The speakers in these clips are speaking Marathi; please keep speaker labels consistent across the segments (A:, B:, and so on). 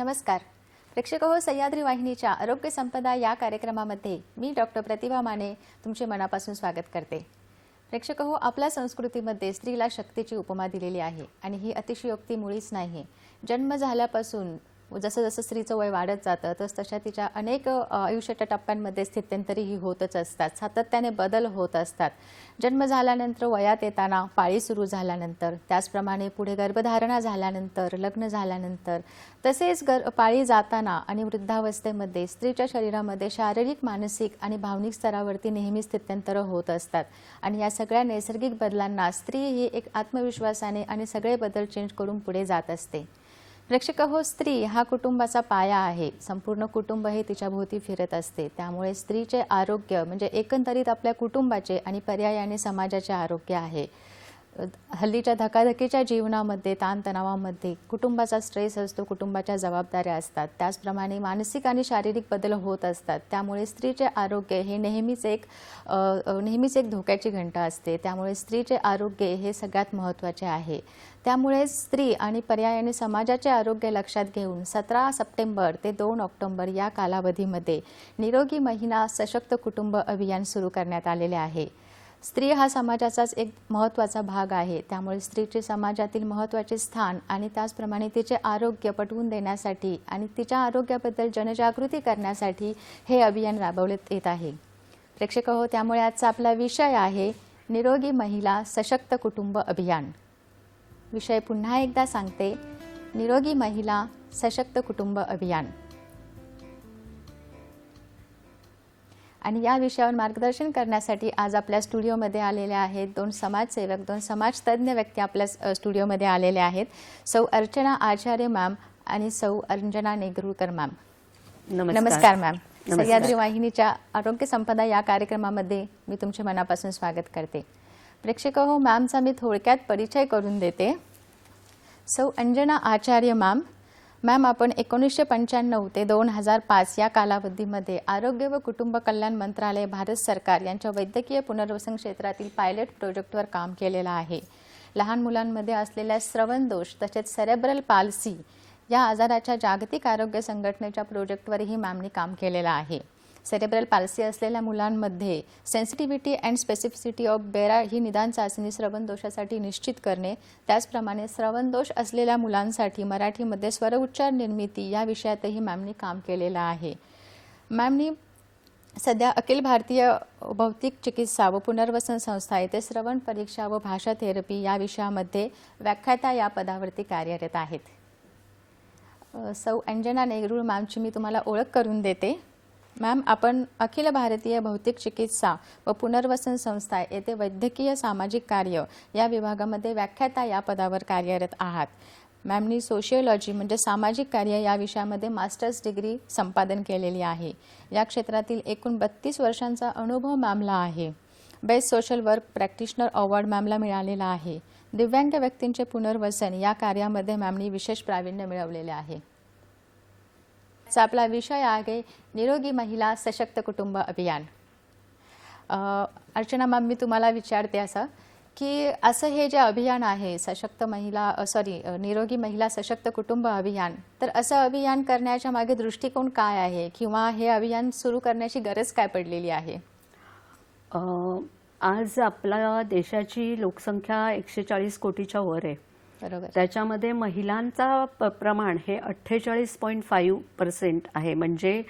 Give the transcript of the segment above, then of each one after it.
A: नमस्कार प्रेक्षक हो, सह्याद्री वाहिनीच्या आरोग्य संपदा या कार्यक्रमामध्ये मी डॉक्टर प्रतिभा माने तुमचे मनापासून स्वागत करते। प्रेक्षक हो, आपल्या संस्कृतीमध्ये स्त्रीला शक्तीची उपमा दिलेली आहे आणि ही अतिशयोक्ती मुळीच नाही। जन्म झाल्यापासून जसं जसं स्त्रीचं वय वाढत जातं तसतशा तिच्या अनेक आयुष्याच्या टप्प्यांमध्ये स्थित्यंतरीही होतच असतात, सातत्याने बदल होत असतात। जन्म झाल्यानंतर, वयात येताना, पाळी सुरू झाल्यानंतर, त्याचप्रमाणे पुढे गर्भधारणा झाल्यानंतर, लग्न झाल्यानंतर, तसेच पाळी जाताना आणि वृद्धावस्थेमध्ये स्त्रीच्या शरीरामध्ये शारीरिक, मानसिक आणि भावनिक स्तरावरती नेहमी स्थित्यंतर होत असतात आणि या सगळ्या नैसर्गिक बदलांना स्त्री ही एक आत्मविश्वासाने आणि सगळे बदल चेंज करून पुढे जात असते। प्रेक्षक हो, स्त्री हा कुटुंबाचा पाया आहे। संपूर्ण कुटुंब हे तिच्या भोवती फिरत असते, त्यामुळे स्त्रीचे आरोग्य म्हणजे एकंदरीत आपल्या कुटुंबाचे आणि पर्यायाने समाजाचे आरोग्य आहे। हल्लीच्या धकाधकीच्या जीवनामध्ये, ताणतणावामध्ये कुटुंबाचा स्ट्रेस असतो, कुटुंबाच्या जबाबदाऱ्या असतात, त्याचप्रमाणे मानसिक आणि शारीरिक बदल होत असतात। त्यामुळे स्त्रीचे आरोग्य हे नेहमीच एक धोक्याची घंटा असते। त्यामुळे स्त्रीचे आरोग्य हे सगळ्यात महत्त्वाचे आहे। त्यामुळे स्त्री आणि पर्यायाने समाजाचे आरोग्य लक्षात घेऊन 17 सप्टेंबर ते 2 ऑक्टोबर या कालावधीमध्ये निरोगी महिला सशक्त कुटुंब अभियान सुरू करण्यात आलेले आहे। स्त्री हा समाजाचाच एक महत्त्वाचा भाग आहे, त्यामुळे स्त्रीचे समाजातील महत्त्वाचे स्थान आणि त्याचप्रमाणे तिचे आरोग्य पटवून देण्यासाठी आणि तिच्या आरोग्याबद्दल जनजागृती करण्यासाठी हे अभियान राबवण्यात येत आहे। प्रेक्षक हो, त्यामुळे आजचा आपला विषय आहे निरोगी महिला सशक्त कुटुंब अभियान। विषय पुन्हा एकदा सांगते, निरोगी महिला सशक्त कुटुंब अभियान। आणि या विषयावर मार्गदर्शन करण्यासाठी आज आपल्या स्टुडिओमध्ये आलेले आहेत दोन समाजसेवक, दोन समाजतज्ञ व्यक्ती आपल्या स्टुडिओमध्ये आलेले आहेत। सौ अर्चना आचार्य मॅम आणि सौ अंजना नेगरूळकर मॅम। नमस्कार मॅम। सह्याद्री वाहिनीच्या आरोग्य संपदा या कार्यक्रमामध्ये मी तुमचे मनापासून स्वागत करते। प्रेक्षक हो, मॅमचा मी थोडक्यात परिचय करून देते। सौ अंजना आचार्य मॅम आपण 1995 ते 2005 या कालावधीमध्ये आरोग्य व कुटुंब कल्याण मंत्रालय, भारत सरकार यांच्या वैद्यकीय पुनर्वसन क्षेत्रातील पायलट प्रोजेक्टवर काम केलेलं आहे। लहान मुलांमध्ये असलेल्या श्रवण दोष तसेच सेरेब्रल पाल्सी या आजाराच्या जागतिक आरोग्य संघटनेच्या प्रोजेक्टवरही मॅमनी काम केलेलं आहे। सेरेब्रल पाल्सी असलेल्या मुलांमध्ये सेन्सिटिव्हिटी अँड स्पेसिफिसिटी ऑफ बेरा ही निदान चाचणी श्रवण दोषासाठी निश्चित करणे, त्याचप्रमाणे श्रवण दोष असलेल्या मुलांसाठी मराठीमध्ये स्वर उच्चार निर्मिती या विषयातही मॅमनी काम केलेलं आहे। मॅमनी सध्या अखिल भारतीय भौतिक चिकित्सा व पुनर्वसन संस्था येथे श्रवण परीक्षा व भाषा थेरपी या विषयामध्ये व्याख्याता या पदावरती कार्यरत आहेत। सौ अंजना नेगरूळ मॅमची मी तुम्हाला ओळख करून देते। मॅम, आपण अखिल भारतीय भौतिक चिकित्सा व पुनर्वसन संस्था येथे वैद्यकीय सामाजिक कार्य या विभागामध्ये व्याख्याता या पदावर कार्यरत आहात। मॅमनी सोशियोलॉजी म्हणजे सामाजिक कार्य या विषयामध्ये मास्टर्स डिग्री संपादन केलेली आहे। या क्षेत्रातील एकूण 32 वर्षांचा अनुभव मॅमला आहे। Best social work practitioner award मॅमला मिळालेला आहे। दिव्यांग व्यक्तींचे पुनर्वसन या कार्यामध्ये मॅमनी विशेष प्रावीण्य मिळवलेले आहे। आपला विषय आहे निरोगी महिला सशक्त कुटुंब अभियान। अर्चना मॅम, मी तुम्हाला विचारते असं हे जे अभियान आहे निरोगी महिला सशक्त कुटुंब अभियान, तर असं अभियान करण्याच्या मागे दृष्टिकोन काय आहे किंवा हे अभियान सुरू करण्याची गरज काय पडलेली आहे?
B: आज आपल्या देशाची लोकसंख्या 140 कोटीच्या वर आहे।
A: बरोबर।
B: त्याच्यामध्ये महिलांचा प्रमाण हे 48.5% आहे, म्हणजे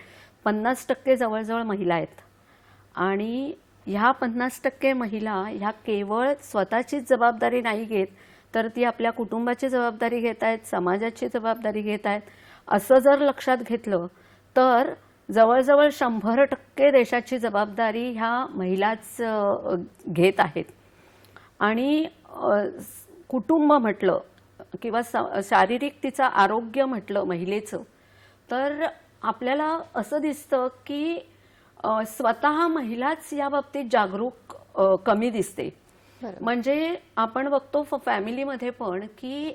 B: 50% जवळजवळ महिला आहेत। आणि ह्या 50% महिला ह्या केवळ स्वतःचीच जबाबदारी नाही घेत, तर ती आपल्या कुटुंबाची जबाबदारी घेत आहेत, समाजाची जबाबदारी घेत आहेत। असं जर लक्षात घेतलं तर जवळजवळ 100% देशाची जबाबदारी ह्या महिलाच घेत आहेत। आणि कुटुंब म्हटलं किंवा शारीरिक तिचं आरोग्य म्हटलं महिलेचं, तर आपल्याला असं दिसतं की स्वतः महिलाच या बाबतीत जागरूक कमी दिसते। म्हणजे आपण बघतो फॅमिलीमध्ये पण की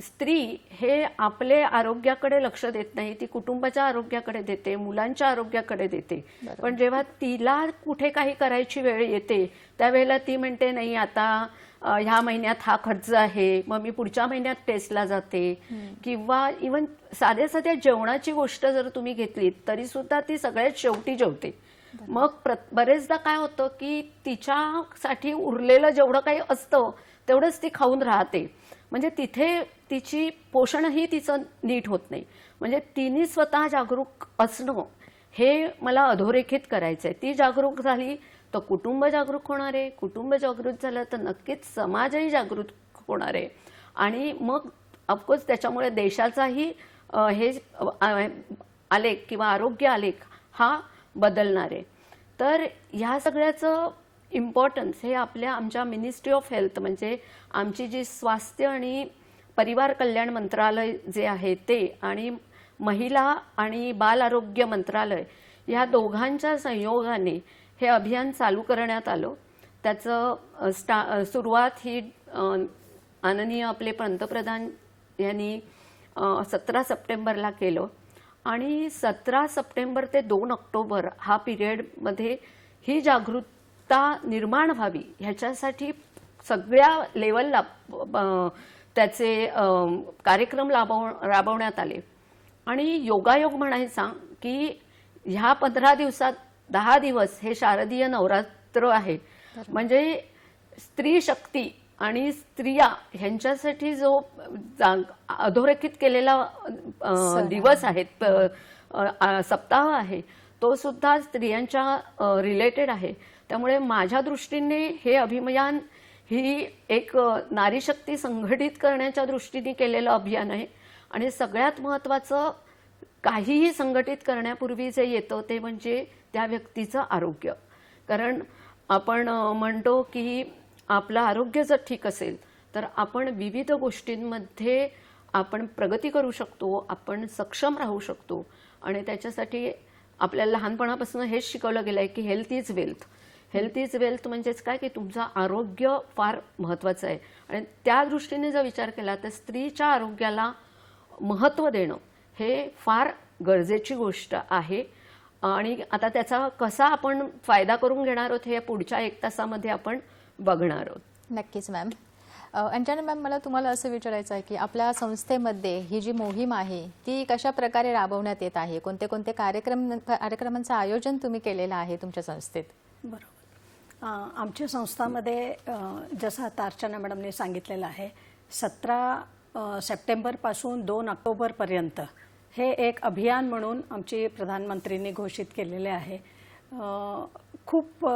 B: स्त्री हे आपले आरोग्याकडे लक्ष देत नाही, ती कुटुंबाच्या आरोग्याकडे देते, मुलांच्या आरोग्याकडे देते। पण जेव्हा तिला कुठे काही करायची वेळ येते त्यावेळेला ती म्हणते नाही, आता ह्या महिन्यात हा खर्च आहे, मग मी पुढच्या महिन्यात टेस्टला जाते, किंवा इवन साध्या साध्या जेवणाची गोष्ट जर तुम्ही घेतली तरी सुद्धा ती सगळ्यात शेवटी जेवते. मग बरेचदा काय होतं की तिच्यासाठी उरलेलं जेवढं काही असतं तेवढंच ती खाऊन राहते. म्हणजे तिथे तिची पोषणही तिचं नीट होत नाही. म्हणजे तिने स्वतः जागरूक असणं हे मला अधोरेखित करायचंय. ती जागरूक झाली तर कुटुंब जागरूक होणार आहे, कुटुंब जागरूक झालं तर नक्कीच समाजही जागरूक होणार आहे, आणि मग ऑफकोर्स त्याच्यामुळे देशाचाही हे आलेख किंवा आरोग्य आलेख हा बदलणार आहे. तर ह्या सगळ्याचं इम्पॉर्टन्स हे आमच्या मिनिस्ट्री ऑफ हेल्थ, म्हणजे आमची जी स्वास्थ्य आणि परिवार कल्याण मंत्रालय जे आहे ते, आणि महिला आणि बाल आरोग्य मंत्रालय, ह्या दोघांच्या संयोगाने हे अभियान चालू करण्यात आलं. त्याचं सुरुवात ही माननीय आपले पंतप्रधान यांनी 17 सप्टेंबरला केलं, आणि 17 सप्टेंबर ते 2 ऑक्टोबर हा पिरियडमध्ये ही जागरूकता निर्माण व्हावी ह्याच्यासाठी सगळ्या लेवलला त्याचे कार्यक्रम राबवण्यात आले. आणि योगायोग म्हणायचा की ह्या 15 दिवसात 10 दिवस हे शारदीय नवरात्र आहे. म्हणजे स्त्री शक्ती आणि स्त्रिया ह्यांच्यासाठी जो अधोरेखित केलेला दिवस आहेत, सप्ताह आहे, तो सुद्धा स्त्रियांच्या रिलेटेड आहे. त्यामुळे माझ्या दृष्टीने हे अभियान ही एक नारी शक्ती संघटित करण्याच्या दृष्टीने केलेलं अभियान आहे. आणि सगळ्यात महत्त्वाचं, काहीही संघटित करण्यापूर्वी जे येतं ते म्हणजे त्या व्यक्तीचं आरोग्य. कारण आपण म्हणतो की आपलं आरोग्य जर ठीक असेल तर आपण विविध गोष्टींमध्ये आपण प्रगती करू शकतो, आपण सक्षम राहू शकतो. आणि त्याच्यासाठी आपल्याला लहानपणापासून हेच शिकवलं गेलं आहे की health is wealth. Health is wealth म्हणजेच काय की तुमचं आरोग्य फार महत्त्वाचं आहे. आणि त्या दृष्टीने जर विचार केला तर स्त्रीच्या आरोग्याला महत्त्व देणं हे फार गरजेची गोष्ट आहे. आणि आता त्याचा कसा आपण फायदा करून घेणार आहोत हे पुढच्या 1 तासामध्ये आपण बघणार आहोत.
A: नक्कीच मॅम. अंजना मॅम, मला तुम्हाला असं विचारायचं आहे की आपल्या संस्थेमध्ये ही जी मोहीम आहे ती कशा प्रकारे राबवण्यात येत आहे? कोणते कोणते कार्यक्रमांचं आयोजन तुम्ही केलेलं आहे तुमच्या संस्थेत?
C: बरोबर. आमच्या संस्थामध्ये जसं आता अर्चना मॅडमने सांगितलेलं आहे, 17 सप्टेंबरपासून 2 ऑक्टोबरपर्यंत हे एक अभियान म्हणून आमची प्रधानमंत्रींनी घोषित केलेले आहे. खूप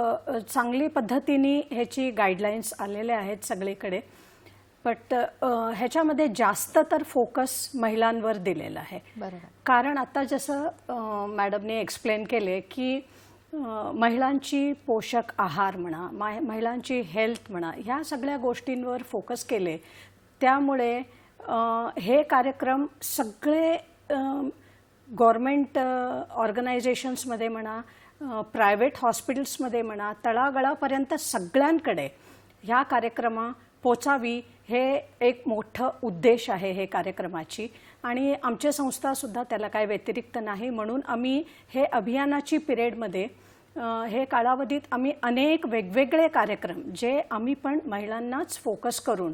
C: चांगली पद्धतीने ह्याची गाईडलाईन्स आलेले आहेत सगळीकडे. बट ह्याच्यामध्ये जास्त तर फोकस महिलांवर दिलेला आहे.
A: बरोबर.
C: कारण आता जसं मॅडमने एक्सप्लेन केले की महिलांची पोषक आहार म्हणा, महिलांची हेल्थ म्हणा, ह्या सगळ्या गोष्टींवर फोकस केले. त्यामुळे हे कार्यक्रम सगळे गव्हर्मेंट ऑर्गनायझेशन्समध्ये म्हणा, प्रायव्हेट हॉस्पिटल्समध्ये म्हणा, तळागाळापर्यंत सगळ्यांकडे ह्या कार्यक्रमा पोचावी हे एक मोठं उद्देश आहे हे कार्यक्रमाची. आणि आमची संस्थासुद्धा त्याला काय व्यतिरिक्त नाही. म्हणून आम्ही हे अभियानाची पिरियडमध्ये हे कालावधीत आम्ही अनेक वेगवेगळे कार्यक्रम जे आम्ही पण महिलांनाच फोकस करून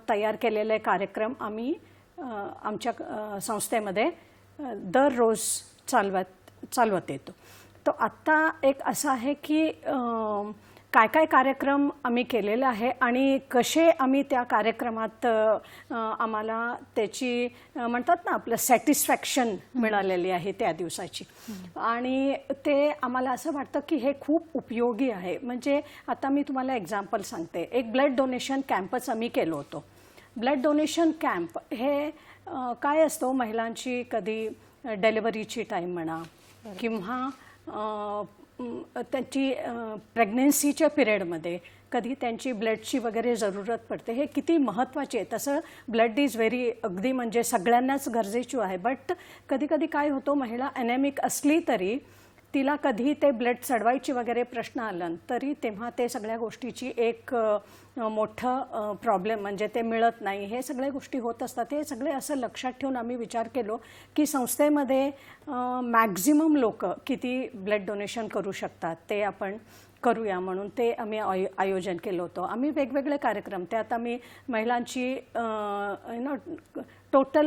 C: तयार केलेले कार्यक्रम आम्ही आमच्या संस्थेमध्ये दररोज चालवत येतो. तो आत्ता एक असं आहे की काय काय कार्यक्रम आम्ही केलेले आहे आणि कसे आम्ही त्या कार्यक्रमात आम्हाला त्याची म्हणतात ना आपलं सॅटिस्फॅक्शन मिळालेली आहे त्या दिवसाची. आणि ते आम्हाला असं वाटतं की हे खूप उपयोगी आहे. म्हणजे आता मी तुम्हाला एक्झाम्पल सांगते. एक ब्लड डोनेशन कॅम्पच आम्ही केलो होतो. ब्लड डोनेशन कॅम्प हे काय असतो, महिलांची कधी डिलिव्हरीची टाईम म्हणा किंवा त्यांची प्रेग्नन्सीच्या पिरियडमध्ये कधी त्यांची ब्लडची वगैरे जरूरत पडते. हे किती महत्त्वाचे आहे. तसं ब्लड इज व्हेरी अगदी म्हणजे सगळ्यांनाच गरजेची आहे. बट कधी कधी काय होतो, महिला ॲनेमिक असली तरी तिला कधी ते ब्लड चढवायची वगैरे प्रश्न आला तरी तेव्हा ते सगळ्या गोष्टीची एक मोठं प्रॉब्लेम म्हणजे ते मिळत नाही. हे सगळ्या गोष्टी होत असतात. हे सगळे असं लक्षात ठेवून आम्ही विचार केलो की संस्थेमध्ये मॅक्झिमम लोक किती ब्लड डोनेशन करू शकतात ते आपण करूया म्हणून ते आम्ही आयोजन केलं होतं. आम्ही वेगवेगळे कार्यक्रम, त्यात आम्ही महिलांची टोटल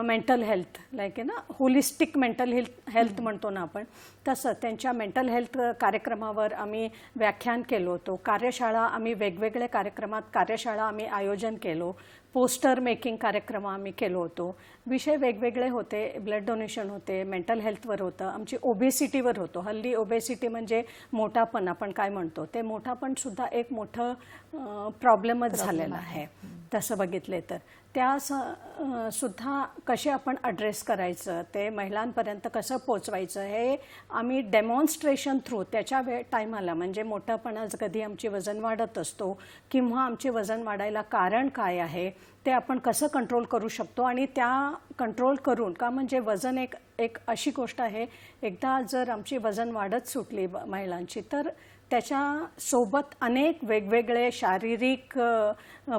C: मेंटल हेल्थ, लाईक आहे ना, होलिस्टिक मेंटल हेल्थ म्हणतो ना आपण, तसं त्यांच्या मेंटल हेल्थ कार्यक्रमावर आम्ही व्याख्यान केलं होतं. कार्यशाळा आम्ही वेगवेगळ्या कार्यशाळा आम्ही आयोजन केलो. पोस्टर मेकिंग कार्यक्रम आम्ही केलो होतो. विषय वेगवेगळे होते. ब्लड डोनेशन होते, मेंटल हेल्थवर होतं, आमची ओबेसिटीवर होतं. हल्ली ओबेसिटी म्हणजे मोठापण आपण काय म्हणतो, ते मोठापण सुद्धा एक मोठं प्रॉब्लेमच झालेला आहे तसं बघितले तर. त्या सुद्धा कसे आपण ॲड्रेस करायचं, ते महिलांपर्यंत कसं पोचवायचं, हे आम्ही डेमॉन्स्ट्रेशन थ्रू त्याच्या टायमाला, म्हणजे मोठेपणाच कधी आमची वजन वाढत असतो किंवा आमचे वजन वाढायला कारण काय आहे, ते आपण कसं कंट्रोल करू शकतो. आणि त्या कंट्रोल करून का, म्हणजे वजन एक अशी गोष्ट आहे, एकदा जर आमची वजन वाढत सुटली महिलांची, तर त्याच्यासोबत अनेक वेगवेगळे शारीरिक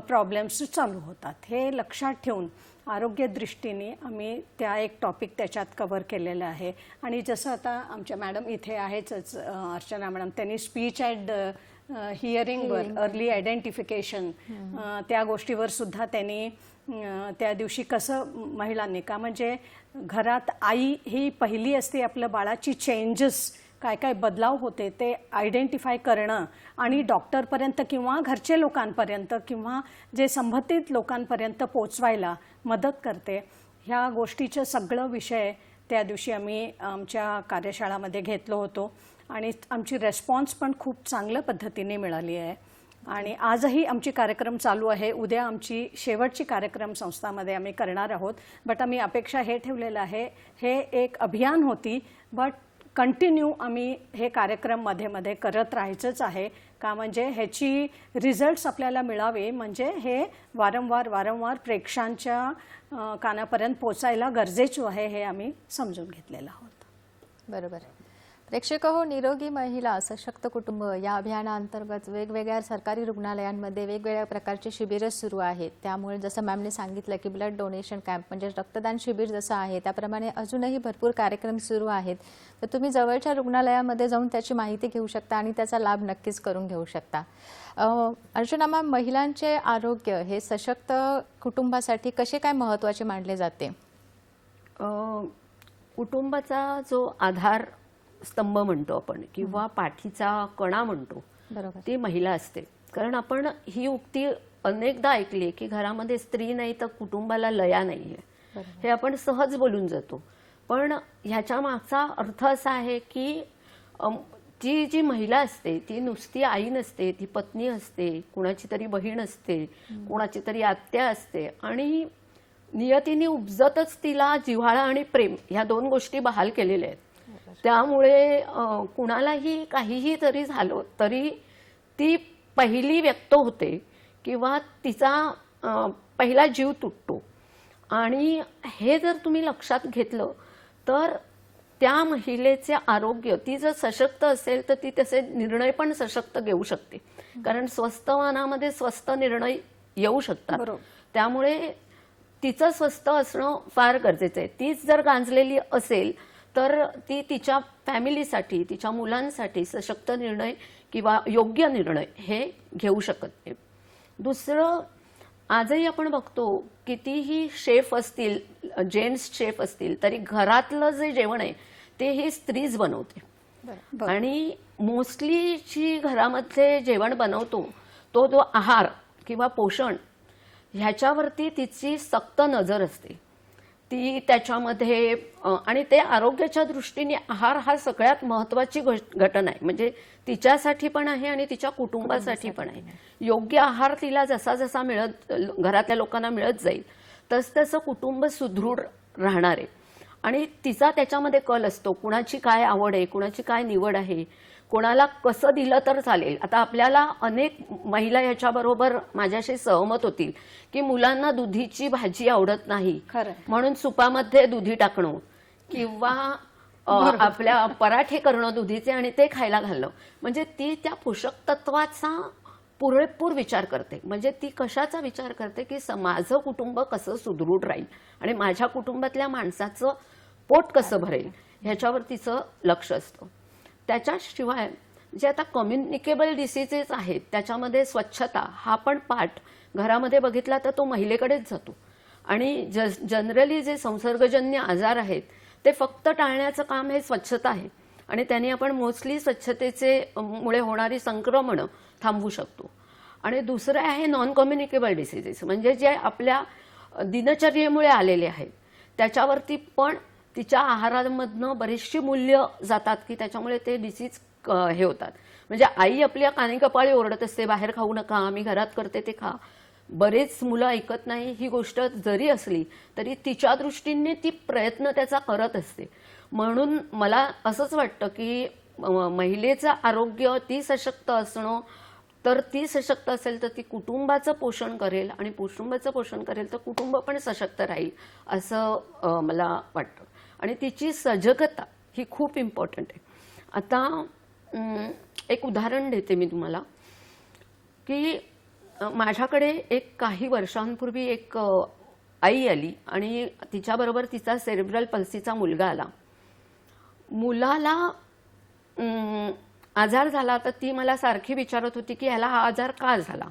C: प्रॉब्लेम्स चालू होतात. हे लक्षात ठेवून आरोग्यदृष्टीने आम्ही त्या एक टॉपिक त्याच्यात कव्हर केलेलं आहे. आणि जसं आता आमच्या मॅडम इथे आहेच अर्चना मॅडम, त्यांनी स्पीच अँड हिअरिंगवर अर्ली आयडेंटिफिकेशन त्या गोष्टीवर सुद्धा त्यांनी त्या दिवशी कसं महिलांनी, का म्हणजे घरात आई ही पहिली असते, आपल्या बाळाची चेंजेस काय काय बदलाव होते ते आयडेंटिफाय करणं आणि डॉक्टरपर्यंत किंवा घरचे लोकांपर्यंत किंवा जे संबंधित लोकांपर्यंत पोचवायला मदत करते. ह्या गोष्टीचं सगळं विषय त्या दिवशी आम्ही आमच्या कार्यशाळामध्ये घेतलो होतो आणि आमची रेस्पॉन्स पण खूप चांगल्या पद्धतीने मिळाली आहे. आणि आजही आमची कार्यक्रम चालू आहे. उद्या आमची शेवटची कार्यक्रम संस्थामध्ये आम्ही करणार आहोत. बट आम्ही अपेक्षा हे ठेवलेलं आहे, हे एक अभियान होती, बट कंटिन्यू आम्ही हे कार्यक्रम मध्ये मध्ये करत राहायचंच आहे. का म्हणजे ह्याची रिझल्ट्स आपल्याला मिळावे, म्हणजे हे वारंवार प्रेक्षकांच्या कानापर्यंत पोचायला गरजेचं आहे, हे आम्ही समजून घेतलेलं आहोत.
A: बरोबर. प्रेक्षक हो, निरोगी महिला सशक्त कुटुंब या अभियानाअंतर्गत वेगवेगळ्या सरकारी रुग्णालयांमध्ये वेगवेगळ्या प्रकारचे शिबिरं सुरू आहेत. त्यामुळे जसं मॅमने सांगितलं की ब्लड डोनेशन कॅम्प म्हणजे रक्तदान शिबिर जसं आहे, त्याप्रमाणे अजूनही भरपूर कार्यक्रम सुरू आहेत. तर तुम्ही जवळच्या रुग्णालयामध्ये जाऊन त्याची माहिती घेऊ शकता आणि त्याचा लाभ नक्कीच करून घेऊ शकता. अर्चना मॅम, महिलांचे आरोग्य हे सशक्त कुटुंबासाठी कसे काय महत्त्वाचे मानले जाते?
B: कुटुंबाचा जो आधार स्तंभ म्हणतो आपण किंवा पाठीचा कणा म्हणतो,
A: बरोबर,
B: ती महिला असते. कारण आपण ही उक्ती अनेकदा ऐकली की घरामध्ये स्त्री नाही तर कुटुंबाला लया नाहीये, हे आपण सहज बोलून जातो. पण ह्याच्या मागचा अर्थ असा आहे की ती जी महिला असते ती नुसती आई नसते, ती पत्नी असते, कुणाची तरी बहीण असते, कुणाची तरी आत्या असते आणि नियतीने उपजतच तिला जिव्हाळा आणि प्रेम ह्या दोन गोष्टी बहाल केलेल्या आहेत. त्यामुळे कुणालाही काहीही तरी झालं तरी ती पहिली व्यक्त होते किंवा तिचा पहिला जीव तुटतो. आणि हे जर तुम्ही लक्षात घेतलं तर त्या महिलेचे आरोग्य, ती जर सशक्त असेल तर ती तसे निर्णय पण सशक्त घेऊ शकते. कारण स्वस्थ मनामध्ये स्वस्थ निर्णय येऊ शकतात. त्यामुळे तिचं स्वस्थ असणं फार गरजेचं आहे. तीच जर गांजलेली असेल तर ती तिच्या फॅमिलीसाठी, तिच्या मुलांसाठी सशक्त निर्णय किंवा योग्य निर्णय हे घेऊ शकत नाही. दुसरं, आजही आपण बघतो कितीही शेफ असतील, जेंट्स शेफ असतील, तरी घरातलं जे जेवण आहे ते ही स्त्रीच बनवते. आणि मोस्टली जी घरामध्ये जेवण बनवतो तो जो आहार किंवा पोषण ह्याच्यावरती तिची सक्त नजर असते. ती त्याच्यामध्ये आणि ते आरोग्याच्या दृष्टीने आहार हा सगळ्यात महत्त्वाची घटना आहे. म्हणजे तिच्यासाठी पण आहे आणि तिच्या कुटुंबासाठी पण आहे. योग्य आहार तिला जसा जसा घरातल्या लोकांना मिळत जाईल तसं कुटुंब सुदृढ राहणार आहे. आणि तिचा त्याच्यामध्ये कल असतो, कुणाची काय आवड आहे, कुणाची काय निवड आहे, कोणाला कसं दिलं तर चालेल. आता आपल्याला अनेक महिला याच्याबरोबर माझ्याशी सहमत होतील की मुलांना दुधीची भाजी आवडत नाही म्हणून सुपामध्ये दुधी टाकणं किंवा आपल्या पराठे करणं दुधीचे आणि ते खायला घालणं, म्हणजे ती त्या पोषक तत्वाचा पुरेपूर विचार करते. म्हणजे ती कशाचा विचार करते की माझं कुटुंब कसं सुदृढ राहील आणि माझ्या कुटुंबातल्या माणसाचं पोट कसं भरेल ह्याच्यावर तिचं लक्ष असतं. त्याच्याशिवाय जे आता कम्युनिकेबल डिसीजेस आहेत त्याच्यामध्ये स्वच्छता हा पण पार्ट घरामध्ये बघितला तर तो महिलेकडेच जातो. आणि जनरली जे संसर्गजन्य आजार आहेत ते फक्त टाळण्याचं काम हे स्वच्छता आहे आणि त्यांनी आपण मोस्टली मुळे होणारी संक्रमणं थांबवू शकतो. आणि दुसरं आहे नॉन कम्युनिकेबल डिसीजेस, म्हणजे जे आपल्या दिनचर्येमुळे आलेले आहेत त्याच्यावरती पण तिच्या आहारामधनं बरीचशी मूल्य जातात की त्याच्यामुळे ते डिसीज हे होतात. म्हणजे आई आपल्या कानी कपाळी ओरडत असते बाहेर खाऊ नका, आम्ही घरात करते ते खा. बरेच मुलं ऐकत नाही ही गोष्ट जरी असली तरी तिच्या दृष्टीने ती प्रयत्न त्याचा करत असते. म्हणून मला असंच वाटतं की महिलेचं आरोग्य ती सशक्त असणं, तर ती सशक्त असेल तर ती कुटुंबाचं पोषण करेल आणि कुटुंबाचं पोषण करेल तर कुटुंब पण सशक्त राहील असं मला वाटतं. आणि तिची सजगता ही खूप इम्पॉर्टंट आहे. आता एक उदाहरण देते मी तुम्हाला की माझ्याकडे एक काही वर्षांपूर्वी एक आई आली आणि तिच्याबरोबर तिचा सेरेब्रल पल्सीचा मुलगा आला. मुलाला आजार झाला तर ती मला सारखी विचारत होती की ह्याला हा आजार का झाला.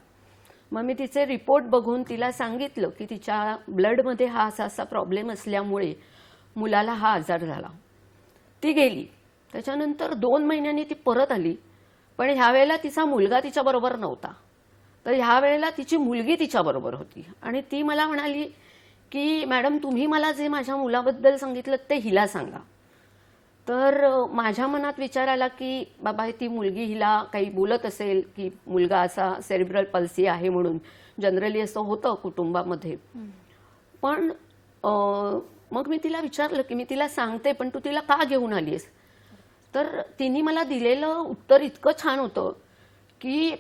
B: मग मी तिचे रिपोर्ट बघून तिला सांगितलं की तिच्या ब्लडमध्ये हा असा प्रॉब्लेम असल्यामुळे मुलाला हा आजार झाला. ती गेली. त्याच्यानंतर 2 महिन्यांनी ती परत आली, पण ह्यावेळेला तिचा मुलगा तिच्याबरोबर नव्हता. तर ह्या वेळेला तिची मुलगी तिच्याबरोबर होती आणि ती मला म्हणाली की मॅडम तुम्ही मला जे माझ्या मुलाबद्दल सांगितलं ते हिला सांगा. तर माझ्या मनात विचार आला की बाबा ती मुलगी हिला काही बोलत असेल की मुलगा असा सेरिब्रल पल्सी आहे म्हणून. जनरली असं होतं कुटुंबामध्ये. पण मग मी तिला विचारलं की मी तिला सांगते पण तू तिला का घेऊन आलीस. तर तिने मला दिलेलं उत्तर इतकं छान होतं की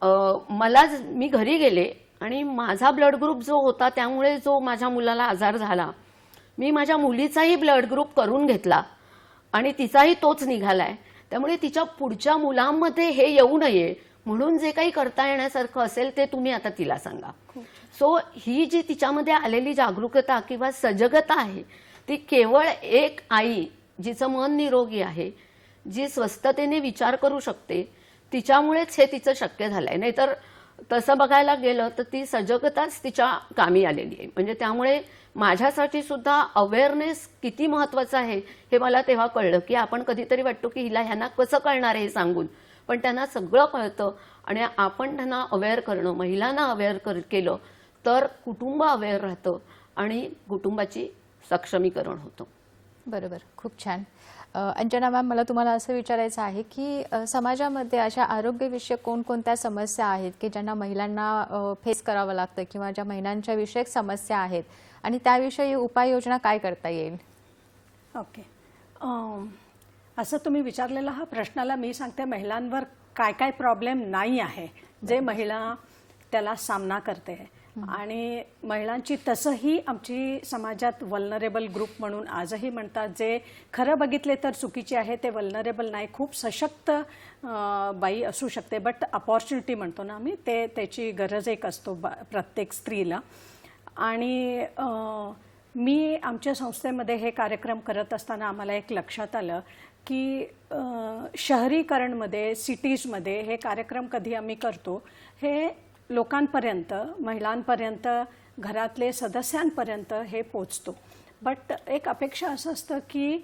B: मी घरी गेले आणि माझा ब्लड ग्रुप जो होता त्यामुळे जो माझ्या मुलाला आजार झाला, मी माझ्या मुलीचाही ब्लड ग्रुप करून घेतला आणि तिचाही तोच निघालाय. त्यामुळे तिच्या पुढच्या मुलांमध्ये हे येऊ नये म्हणून जे काही करता येण्यासारखं असेल ते तुम्ही आता तिला सांगा. सो ही जी तिच्यामध्ये आलेली जागरूकता किंवा सजगता आहे ती केवळ एक आई जिचं मन निरोगी आहे, जी स्वस्थतेने विचार करू शकते, तिच्यामुळेच हे तिचं शक्य झालंय. नाहीतर तसं बघायला गेलं तर ती सजगताच तिच्या कामी आलेली आहे. म्हणजे त्यामुळे माझ्यासाठी सुद्धा अवेअरनेस किती महत्वाचं आहे हे मला तेव्हा कळलं की आपण कधीतरी वाटतो की ह्यांना कसं कळणार आहे हे सांगून, पण त्यांना सगळं कळतं. आणि आपण त्यांना अवेअर करणं, महिलांना अवेअर केलं तर कुटुंब अवेअर राहतं आणि कुटुंबाची सक्षमीकरण होतं.
A: बरोबर, खूप छान. अंजना मॅम, मला तुम्हाला असं विचारायचं आहे की समाजामध्ये अशा आरोग्यविषयक कोणकोणत्या समस्या आहेत की ज्यांना महिलांना फेस करावं लागतं किंवा ज्या महिलांच्या विषयक समस्या आहेत आणि त्याविषयी उपाययोजना काय करता येईल?
C: ओके, असं तुम्ही विचारलेला हा प्रश्नाला मी सांगते महिलांवर काय काय प्रॉब्लेम नाही आहे जे महिला त्याला सामना करते. आणि महिलांची तसंही आमची समाजात वल्नरेबल ग्रुप म्हणून आजही म्हणतात, जे खरं बघितले तर चुकीचे आहे, ते वल्नरेबल नाही, खूप सशक्त बाई असू शकते. बट अपॉर्च्युनिटी म्हणतो ना आम्ही, ते त्याची गरज एक असतो प्रत्येक स्त्रीला. आणि मी आमच्या संस्थेमध्ये हे कार्यक्रम करत असताना आम्हाला एक लक्षात आलं की शहरीकरणमध्ये, सिटीजमध्ये हे कार्यक्रम कधी आम्ही करतो हे लोकांपर्यंत, महिलांपर्यंत, घरातले सदस्यांपर्यंत हे पोचतो. बट एक अपेक्षा असं असतं की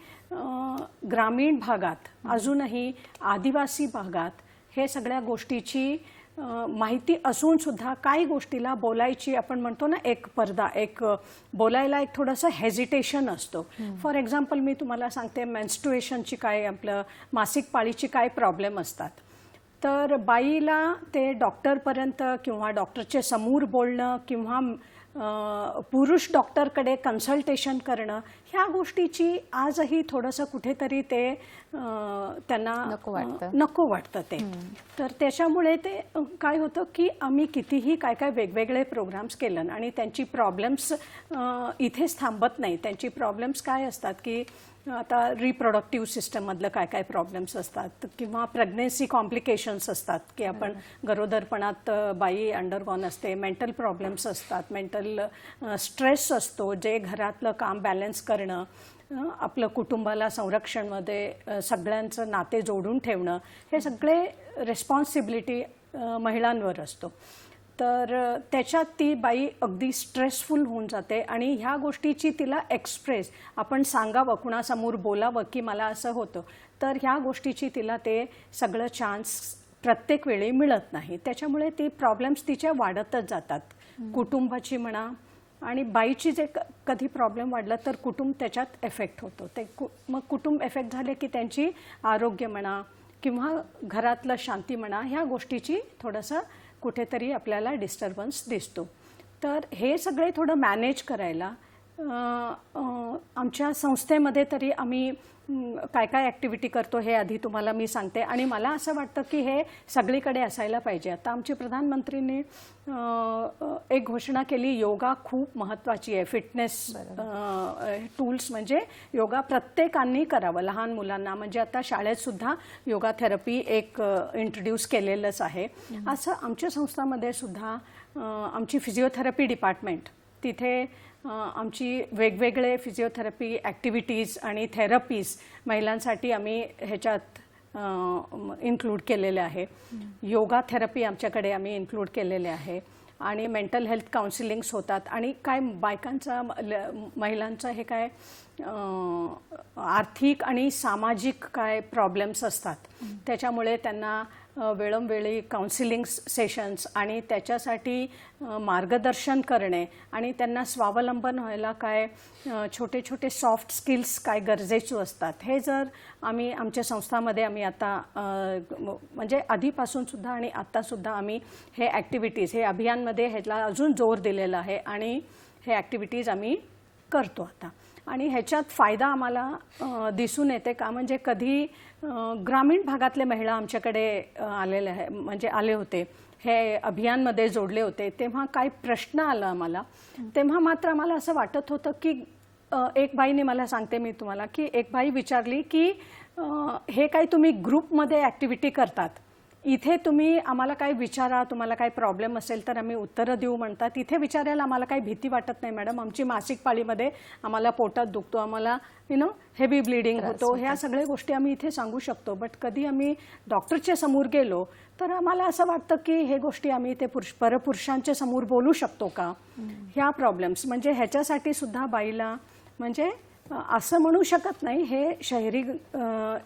C: ग्रामीण भागात, अजूनही आदिवासी भागात हे सगळ्या गोष्टीची माहिती असून सुद्धा काही गोष्टीला बोलायची, आपण म्हणतो ना एक पडदा, एक बोलायला एक थोडंसं हेजिटेशन असतो. फॉर एक्झाम्पल मी तुम्हाला सांगते, मेन्स्ट्रुएशनची काय, आपलं मासिक पाळीची काय प्रॉब्लेम असतात. तर बाईला ते डॉक्टरपर्यंत किंवा डॉक्टरचे समोर बोलणं किंवा पुरुष डॉक्टरकडे कन्सल्टेशन करणं, ह्या गोष्टीची आजही थोडंसं कुठेतरी ते त्यांना नको वाटतं ते. तर त्याच्यामुळे ते काय होतं की आम्ही कितीही काय काय वेगवेगळे प्रोग्राम्स केलं आणि त्यांची प्रॉब्लेम्स इथेच थांबत नाही. त्यांची प्रॉब्लेम्स काय असतात की आता रिप्रोडक्टिव्ह सिस्टममधलं काय काय प्रॉब्लेम्स असतात किंवा प्रेग्नन्सी कॉम्प्लिकेशन्स असतात की आपण गरोदरपणात बाई अंडरगॉन असते, मेंटल प्रॉब्लेम्स असतात, मेंटल स्ट्रेस असतो, जे घरातलं काम बॅलन्स करणं, आपलं कुटुंबाला संरक्षणमध्ये सगळ्यांचं नाते जोडून ठेवणं, हे सगळे रिस्पॉन्सिबिलिटी महिलांवर असतो. तर त्याच्यात ती बाई अगदी स्ट्रेसफुल होऊन जाते आणि ह्या गोष्टीची तिला एक्सप्रेस आपण सांगावं, कुणासमोर बोलावं की मला असं होतं, तर ह्या गोष्टीची तिला ते सगळं चान्स प्रत्येक वेळी मिळत नाही. त्याच्यामुळे ती प्रॉब्लेम्स तिच्या वाढतच जातात. कुटुंबाची म्हणा आणि बाईची जे कधी प्रॉब्लेम वाढला तर कुटुंब त्याच्यात एफेक्ट होतो. ते मग कुटुंब एफेक्ट झाले की त्यांची आरोग्य म्हणा किंवा घरातलं शांती म्हणा, ह्या गोष्टीची थोडंसं कुठेतरी आपल्याला डिस्टर्बन्स दिसतो. तर हे सगळे थोडं मॅनेज करायला आमच्या संस्थेमध्ये तरी आम्ही काय काय ॲक्टिव्हिटी करतो हे आधी तुम्हाला मी सांगते आणि मला असं वाटतं की हे सगळीकडे असायला पाहिजे. आता आमच्या प्रधानमंत्रींनी एक घोषणा केली, योगा खूप महत्त्वाची आहे. फिटनेस टूल्स म्हणजे योगा प्रत्येकाने करावं, लहान मुलांना, म्हणजे आता शाळेतसुद्धा योगा थेरपी एक इंट्रोड्यूस केलेलंच आहे. असं आमच्या संस्थांमध्ये सुद्धा आमची फिजिओथेरपी डिपार्टमेंट, तिथे आमची वेगवेगळे फिजिओथेरपी ॲक्टिव्हिटीज आणि थेरपीज महिलांसाठी आम्ही ह्याच्यात इन्क्लूड केलेले आहे. योगा थेरपी आमच्याकडे आम्ही इन्क्लूड केलेले आहे आणि मेंटल हेल्थ काउन्सिलिंग्स होतात. आणि काय बायकांचा महिलांचा हे काय आर्थिक आणि सामाजिक काय प्रॉब्लेम्स असतात, त्याच्यामुळे त्यांना वेळोवेळी काउन्सिलिंग सेशन्स आणि त्याच्यासाठी मार्गदर्शन करणे आणि त्यांना स्वावलंबन व्हायला काय छोटे छोटे सॉफ्ट स्किल्स काय गरजेचे असतात, हे जर आम्ही आमच्या संस्थामध्ये आम्ही आता म्हणजे आधीपासूनसुद्धा आणि आत्तासुद्धा आम्ही हे ॲक्टिव्हिटीज, हे अभियानमध्ये ह्याला अजून जोर दिलेला आहे आणि हे ॲक्टिव्हिटीज आम्ही करतो आता. आणि ह्याच्यात फायदा आम्हाला दिसून येते का, म्हणजे कधी ग्रामीण भागातले महिला आमच्याकडे आलेले आहे, म्हणजे आले होते, हे अभियानमध्ये जोडले होते, तेव्हा काय प्रश्न आला आम्हाला, तेव्हा मात्र आम्हाला असं वाटत होतं की एक बाईने मला सांगते मी तुम्हाला की एक बाई विचारली की हे काय तुम्ही ग्रुपमध्ये ॲक्टिव्हिटी करतात, इथे तुम्ही आम्हाला काय विचारा, तुम्हाला काय प्रॉब्लेम असेल तर आम्ही उत्तरं देऊ म्हणतात, इथे विचारायला आम्हाला काही भीती वाटत नाही मॅडम, आमची मासिक पाळीमध्ये आम्हाला पोटात दुखतो, आम्हाला हेवी ब्लिडिंग होतो, ह्या सगळ्या गोष्टी आम्ही इथे सांगू शकतो. बट कधी आम्ही डॉक्टरच्या समोर गेलो तर आम्हाला असं वाटतं की हे गोष्टी आम्ही ते परपुरुषांच्या समोर बोलू शकतो का, ह्या प्रॉब्लेम्स. म्हणजे ह्याच्यासाठी सुद्धा बाईला, म्हणजे असं म्हणू शकत नाही, हे शहरी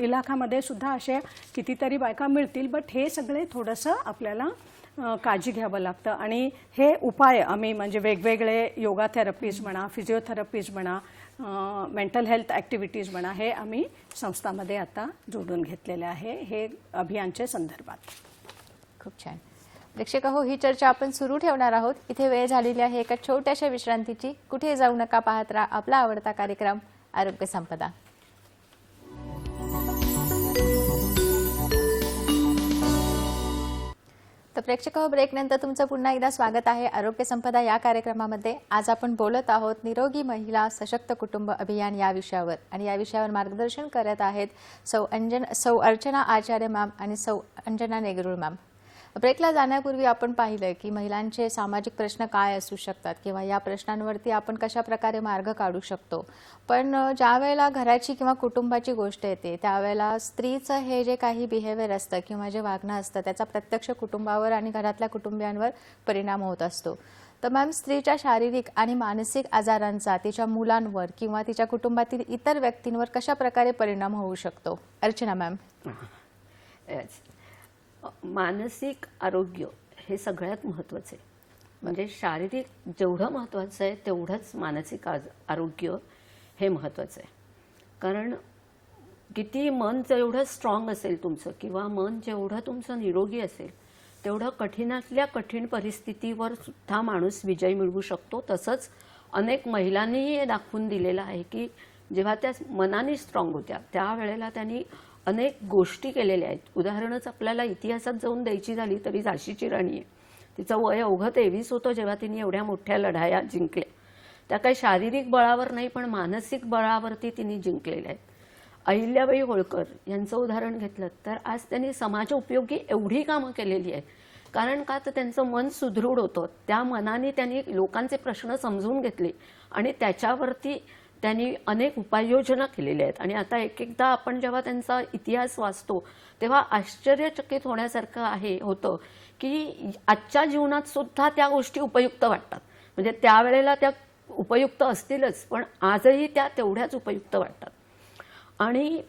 C: इलाकामध्ये सुद्धा अशा कितीतरी बायका मिळतील, बट हे सगळे थोडंसं आपल्याला काळजी घ्यावं लागतं. आणि हे उपाय आम्ही म्हणजे वेगवेगळे योगा थेरपीज म्हणा, फिजिओथेरपीज म्हणा, मेंटल हेल्थ ॲक्टिव्हिटीज म्हणा, हे आम्ही संस्थामध्ये आता जोडून घेतलेले आहे हे अभियानच्या संदर्भात.
A: खूप छान. प्रेक्षक हो, ही चर्चा आपण सुरू ठेवणार आहोत. इथे वेळ झालेली आहे एका छोट्याशा विश्रांतीची. कुठे जाऊ नका, पाहत राहा आपला आवडता कार्यक्रम आरोग्य संपदा. तर प्रेक्षक हो, ब्रेकनंतर तुमचं पुन्हा एकदा स्वागत आहे आरोग्य संपदा या कार्यक्रमामध्ये. आज आपण बोलत आहोत निरोगी महिला सशक्त कुटुंब अभियान या विषयावर, आणि या विषयावर मार्गदर्शन करत आहेत सौ अर्चना आचार्य मॅम आणि सौ अंजना नेगरुळ मॅम. ब्रेकला जाण्यापूर्वी आपण पाहिलं की महिलांचे सामाजिक प्रश्न काय असू शकतात किंवा या प्रश्नांवरती आपण कशा प्रकारे मार्ग काढू शकतो. पण ज्या वेळेला घराची किंवा कुटुंबाची गोष्ट येते त्यावेळेला स्त्रीचं हे जे काही बिहेवियर असतं किंवा जे वागणं असतं त्याचा प्रत्यक्ष कुटुंबावर आणि घरातल्या कुटुंबियांवर परिणाम होत असतो. तर मॅम, स्त्रीच्या शारीरिक आणि मानसिक आजारांचा तिच्या मुलांवर किंवा तिच्या कुटुंबातील इतर व्यक्तींवर कशा प्रकारे परिणाम होऊ शकतो? अर्चना मॅम.
B: मानसिक आरोग्य हे सगळ्यात महत्त्वाचं आहे. म्हणजे शारीरिक जेवढं महत्त्वाचं आहे तेवढंच मानसिक आरोग्य हे महत्त्वाचं आहे. कारण किती मन जेवढं स्ट्रॉंग असेल तुमचं किंवा मन जेवढं तुमचं निरोगी असेल तेवढं कठीणातल्या कठीण परिस्थितीवर सुद्धा माणूस विजय मिळवू शकतो. तसंच अनेक महिलांनीही हे दाखवून दिलेलं आहे की जेव्हा त्या मनाने स्ट्रॉंग होत्या त्यावेळेला त्यांनी अनेक गोष्टी केलेल्या आहेत. उदाहरणच आपल्याला इतिहासात जाऊन द्यायची झाली तरी झाशीची राणी आहे, तिचं वय अवघं 23 होतं जेव्हा तिने एवढ्या मोठ्या लढाया जिंकल्या. त्या काही शारीरिक बळावर नाही पण मानसिक बळावरती तिने जिंकलेल्या आहेत. अहिल्याबाई होळकर यांचं उदाहरण घेतलं तर आज त्यांनी समाजोपयोगी एवढी कामं केलेली आहेत. कारण का तर त्यांचं मन सुदृढ होतं, त्या मनाने त्यांनी लोकांचे प्रश्न समजून घेतले आणि त्याच्यावरती त्यांनी अनेक उपाययोजना केलेल्या आहेत. आणि आता एक एकदा आपण जेव्हा त्यांचा इतिहास वाचतो तेव्हा आश्चर्यचकित होण्यासारखं होतं की आजच्या जीवनात सुद्धा त्या गोष्टी उपयुक्त वाटतात. म्हणजे त्यावेळेला त्या उपयुक्त असतीलच पण आजही त्या तेवढ्याच उपयुक्त वाटतात. आणि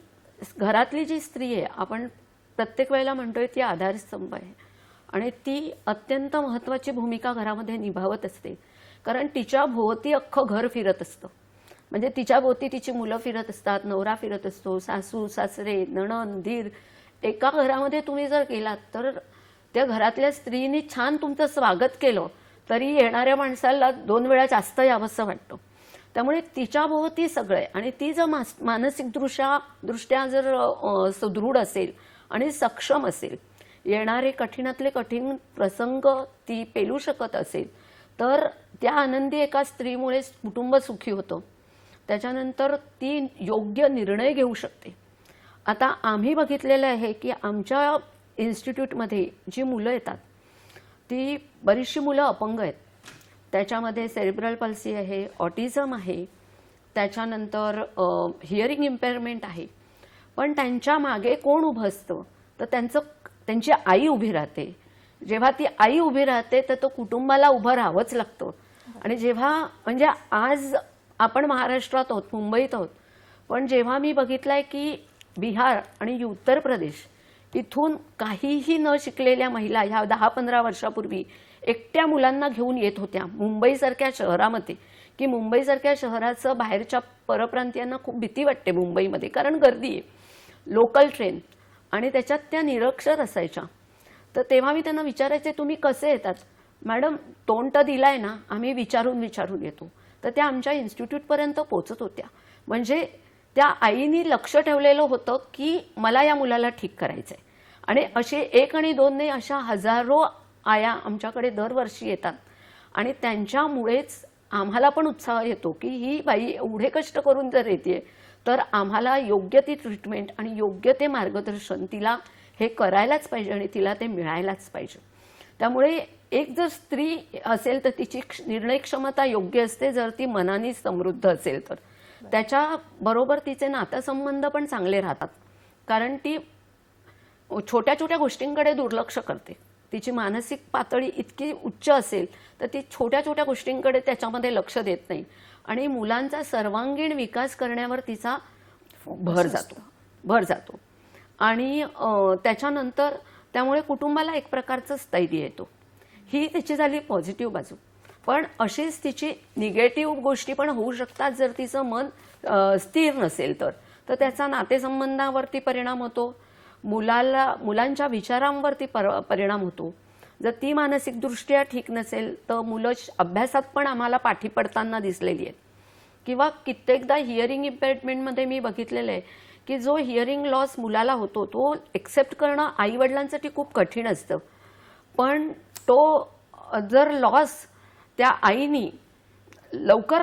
B: घरातली जी स्त्री आहे, आपण प्रत्येक वेळेला म्हणतोय ती आधारस्तंभ आहे आणि ती अत्यंत महत्त्वाची भूमिका घरामध्ये निभावत असते. कारण तिच्या भोवती अख्खं घर फिरत असतं. म्हणजे तिच्या भोवती तिची मुलं फिरत असतात, नवरा फिरत असतो, सासू सासरे नणंद दीर. एका घरामध्ये तुम्ही जर गेलात तर त्या घरातल्या स्त्रीने छान तुमचं स्वागत केलं तरी येणाऱ्या माणसाला 2 वेळा जास्त यावंसं वाटतं. त्यामुळे तिच्या भोवती सगळे आणि ती जर मानसिकदृष्ट्या जर सुदृढ असेल आणि सक्षम असेल, येणारे कठीणातले कठीण प्रसंग ती पेलू शकत असेल तर त्या आनंदी एका स्त्रीमुळे कुटुंब सुखी होतं. त्याच्यानंतर ती योग्य निर्णय घेऊ शकते. आता आम्ही बघितलेलं आहे की आमच्या इन्स्टिट्यूटमध्ये जी मुलं येतात ती बरीचशी मुलं अपंग आहेत. त्याच्यामध्ये सेरिब्रल पल्सी आहे, ऑटिझम आहे, त्याच्यानंतर हिअरिंग इम्पेअरमेंट आहे. पण त्यांच्या मागे कोण उभं असतं तर त्यांची आई उभी राहते. जेव्हा ती आई उभी राहते तर तो कुटुंबाला उभं राहावंच लागतं. आणि जेव्हा म्हणजे आज आपण महाराष्ट्रात आहोत, मुंबईत आहोत, पण जेव्हा मी बघितलंय की बिहार आणि उत्तर प्रदेश इथून काहीही न शिकलेल्या महिला ह्या 10-15 वर्षापूर्वी एकट्या मुलांना घेऊन येत होत्या मुंबईसारख्या शहरामध्ये, की मुंबईसारख्या शहराचं बाहेरच्या परप्रांतीयांना खूप भीती वाटते मुंबईमध्ये कारण गर्दी आहे, लोकल ट्रेन, आणि त्याच्यात त्या निरक्षर असायच्या. तर तेव्हा मी त्यांना विचारायचे तुम्ही कसे येतात? मॅडम तोंड तर दिलाय ना, आम्ही विचारून येतो. तर त्या आमच्या इन्स्टिट्यूटपर्यंत पोहोचत होत्या. म्हणजे त्या आईनी लक्ष ठेवलेलं होतं की मला या मुलाला ठीक करायचंय. आणि असे 1 आणि 2 नाही अशा हजारो आया आमच्याकडे दरवर्षी येतात आणि त्यांच्यामुळेच आम्हाला पण उत्साह येतो की ही बाई एवढे कष्ट करून जर येते तर आम्हाला योग्य ती ट्रीटमेंट आणि योग्य ते मार्गदर्शन तिला हे करायलाच पाहिजे आणि तिला ते मिळायलाच पाहिजे. त्यामुळे एक जर स्त्री असेल तर तिची निर्णय क्षमता योग्य असते जर ती मनाने समृद्ध असेल तर. त्याच्याबरोबर तिचे नातेसंबंध पण चांगले राहतात कारण ती छोट्या छोट्या गोष्टींकडे दुर्लक्ष करते. तिची मानसिक पातळी इतकी उच्च असेल तर ती छोट्या छोट्या गोष्टींकडे त्याच्यामध्ये लक्ष देत नाही आणि मुलांचा सर्वांगीण विकास करण्यावर तिचा भर जातो. आणि त्याच्यानंतर त्यामुळे कुटुंबाला एक प्रकारचं स्थैर्य येतो. ही तिची झाली पॉझिटिव्ह बाजू. पण अशीच तिची निगेटिव्ह गोष्टी पण होऊ शकतात जर तिचं मन स्थिर नसेल तर त्याचा नातेसंबंधावरती परिणाम होतो, मुलांच्या विचारांवरती परिणाम होतो. जर ती मानसिकदृष्ट्या ठीक नसेल तर मुलं अभ्यासात पण आम्हाला पाठी पडताना दिसलेली आहेत. किंवा कित्येकदा हिअरिंग इम्पेअरमेंटमध्ये मी बघितलेलं आहे की जो हिअरिंग लॉस मुलाला होतो तो एक्सेप्ट करणं आईवडिलांसाठी खूप कठीण असतं. पण तो जर लॉस त्या आईनी लवकर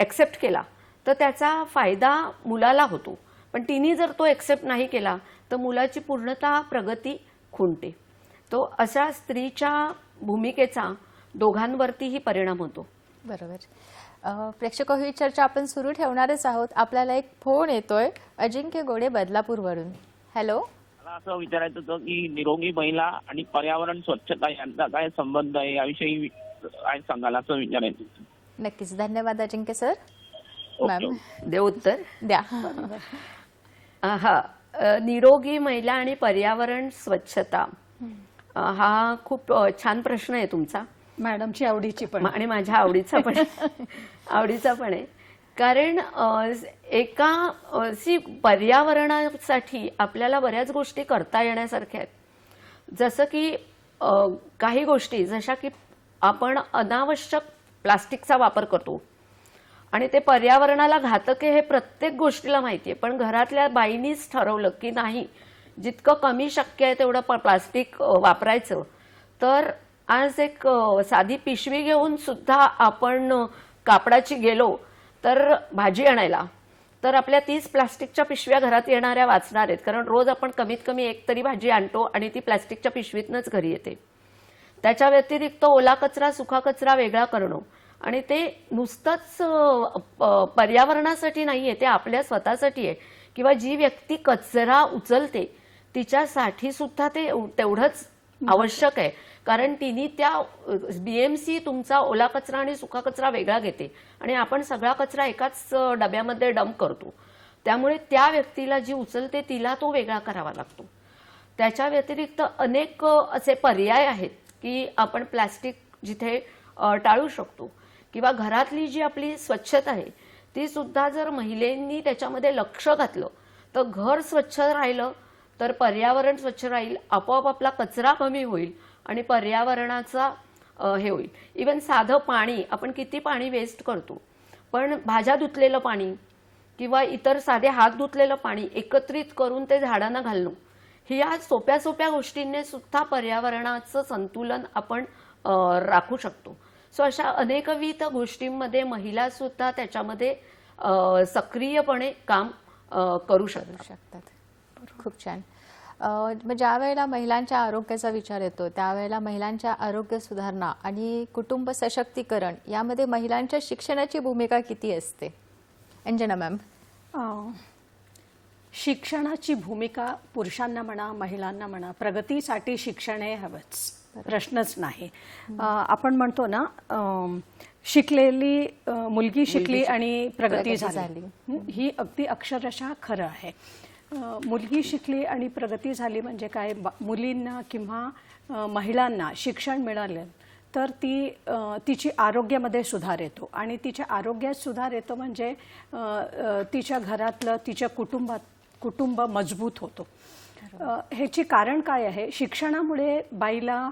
B: एक्सेप्ट केला तर त्याचा फायदा मुलाला होतो. पण तिने जर तो एक्सेप्ट नाही केला तर मुलाची पूर्णतः प्रगती खुंटते. तो अशा स्त्रीच्या भूमिकेचा दोघांवरतीही परिणाम होतो.
A: बरोबर. प्रेक्षक ही चर्चा आपण सुरू ठेवणारच आहोत. आपल्याला एक फोन येतोय अजिंक्य गोडे बदलापूरवरून. हॅलो.
D: मला असं विचारायचं होतं की निरोगी महिला आणि पर्यावरण स्वच्छता यांचा काय संबंध आहे याविषयी काय सांगाल असं विचारायचं होतं.
A: नक्कीच. धन्यवाद अजिंक्य सर. मॅम
B: देऊ उत्तर
A: द्या.
B: हा, निरोगी महिला आणि पर्यावरण स्वच्छता हा खूप छान प्रश्न आहे तुमचा.
C: मॅडमची आवडीची पण
B: आणि माझ्या आवडीचा पण आहे. कारण पर्यावरणासाठी आपल्याला बऱ्याच गोष्टी करता येण्यासारख्या आहेत. जसं की काही गोष्टी जशा की आपण अनावश्यक प्लास्टिकचा वापर करतो आणि ते पर्यावरणाला घातक आहे हे प्रत्येक गोष्टीला माहिती आहे. पण घरातल्या बाईंनीच ठरवलं की नाही, जितकं कमी शक्य आहे तेवढं प्लास्टिक वापरायचं. तर आज एक साधी पिशवी घेऊन सुद्धा आपण कापडाची गेलो तर भाजी आणायला, तर आपल्या 30 प्लास्टिकच्या पिशव्या घरात येणाऱ्या वाचणार आहेत, कारण रोज आपण कमीत कमी एक तरी भाजी आणतो आणि ती प्लास्टिकच्या पिशवीतनंच घरी येते. त्याच्या व्यतिरिक्त ओला कचरा सुका कचरा वेगळा करणं, आणि ते नुसतंच पर्यावरणासाठी नाहीये, ते आपल्या स्वतःसाठी आहे. किंवा जी व्यक्ती कचरा उचलते तिच्यासाठी सुद्धा ते तेवढंच आवश्यक आहे, कारण तिने त्या BMC तुमचा ओला कचरा आणि सुका कचरा वेगळा घेते आणि आपण सगळा कचरा एकाच डब्यामध्ये डंप करतो. त्यामुळे त्या व्यक्तीला जी उचलते तिला तो वेगळा करावा लागतो. त्याच्या व्यतिरिक्त अनेक असे पर्याय आहेत की आपण प्लास्टिक जिथे टाळू शकतो, किंवा घरातली जी आपली स्वच्छता आहे ती सुद्धा जर महिलांनी त्याच्यामध्ये लक्ष घातलं तर घर स्वच्छ राहिलं तर पर्यावरण स्वच्छ राहील, आपोआप आपला कचरा कमी होईल आणि पर्यावरणाचा हे होईल. इवन साधं पाणी, आपण किती पाणी वेस्ट करतो, पण भाज्या धुतलेलं पाणी किंवा इतर साधे हात धुतलेलं पाणी एकत्रित करून ते झाडांना घालणं, ह्या सोप्या सोप्या गोष्टींनी सुद्धा पर्यावरणाचं संतुलन आपण राखू शकतो. सो अशा अनेकविध गोष्टींमध्ये महिला सुद्धा त्याच्यामध्ये सक्रियपणे काम करू शकतात.
A: खूप छान. मग ज्या वेळेला महिलांच्या आरोग्याचा विचार येतो त्यावेळेला महिलांच्या आरोग्य सुधारणा आणि कुटुंब सशक्तीकरण यामध्ये महिलांच्या शिक्षणाची भूमिका किती असते? अंजना मॅम.
C: शिक्षणाची भूमिका पुरुषांना म्हणा महिलांना म्हणा, प्रगतीसाठी शिक्षण हे हवंच, प्रश्नच नाही. आपण म्हणतो ना, शिकलेली मुलगी शिकली आणि प्रगती झाली, ही अगदी अक्षरशः खरं आहे. मुलगी शिकली आणि प्रगती झाली म्हणजे काय, मुलींना किंवा महिलांना शिक्षण मिळालं तर तिची आरोग्यामध्ये सुधार येतो, आणि तिच्या आरोग्यात सुधार येतो म्हणजे तिच्या घरातलं तिच्या कुटुंब मजबूत होतो. ह्याची कारण काय आहे, शिक्षणामुळे बाईला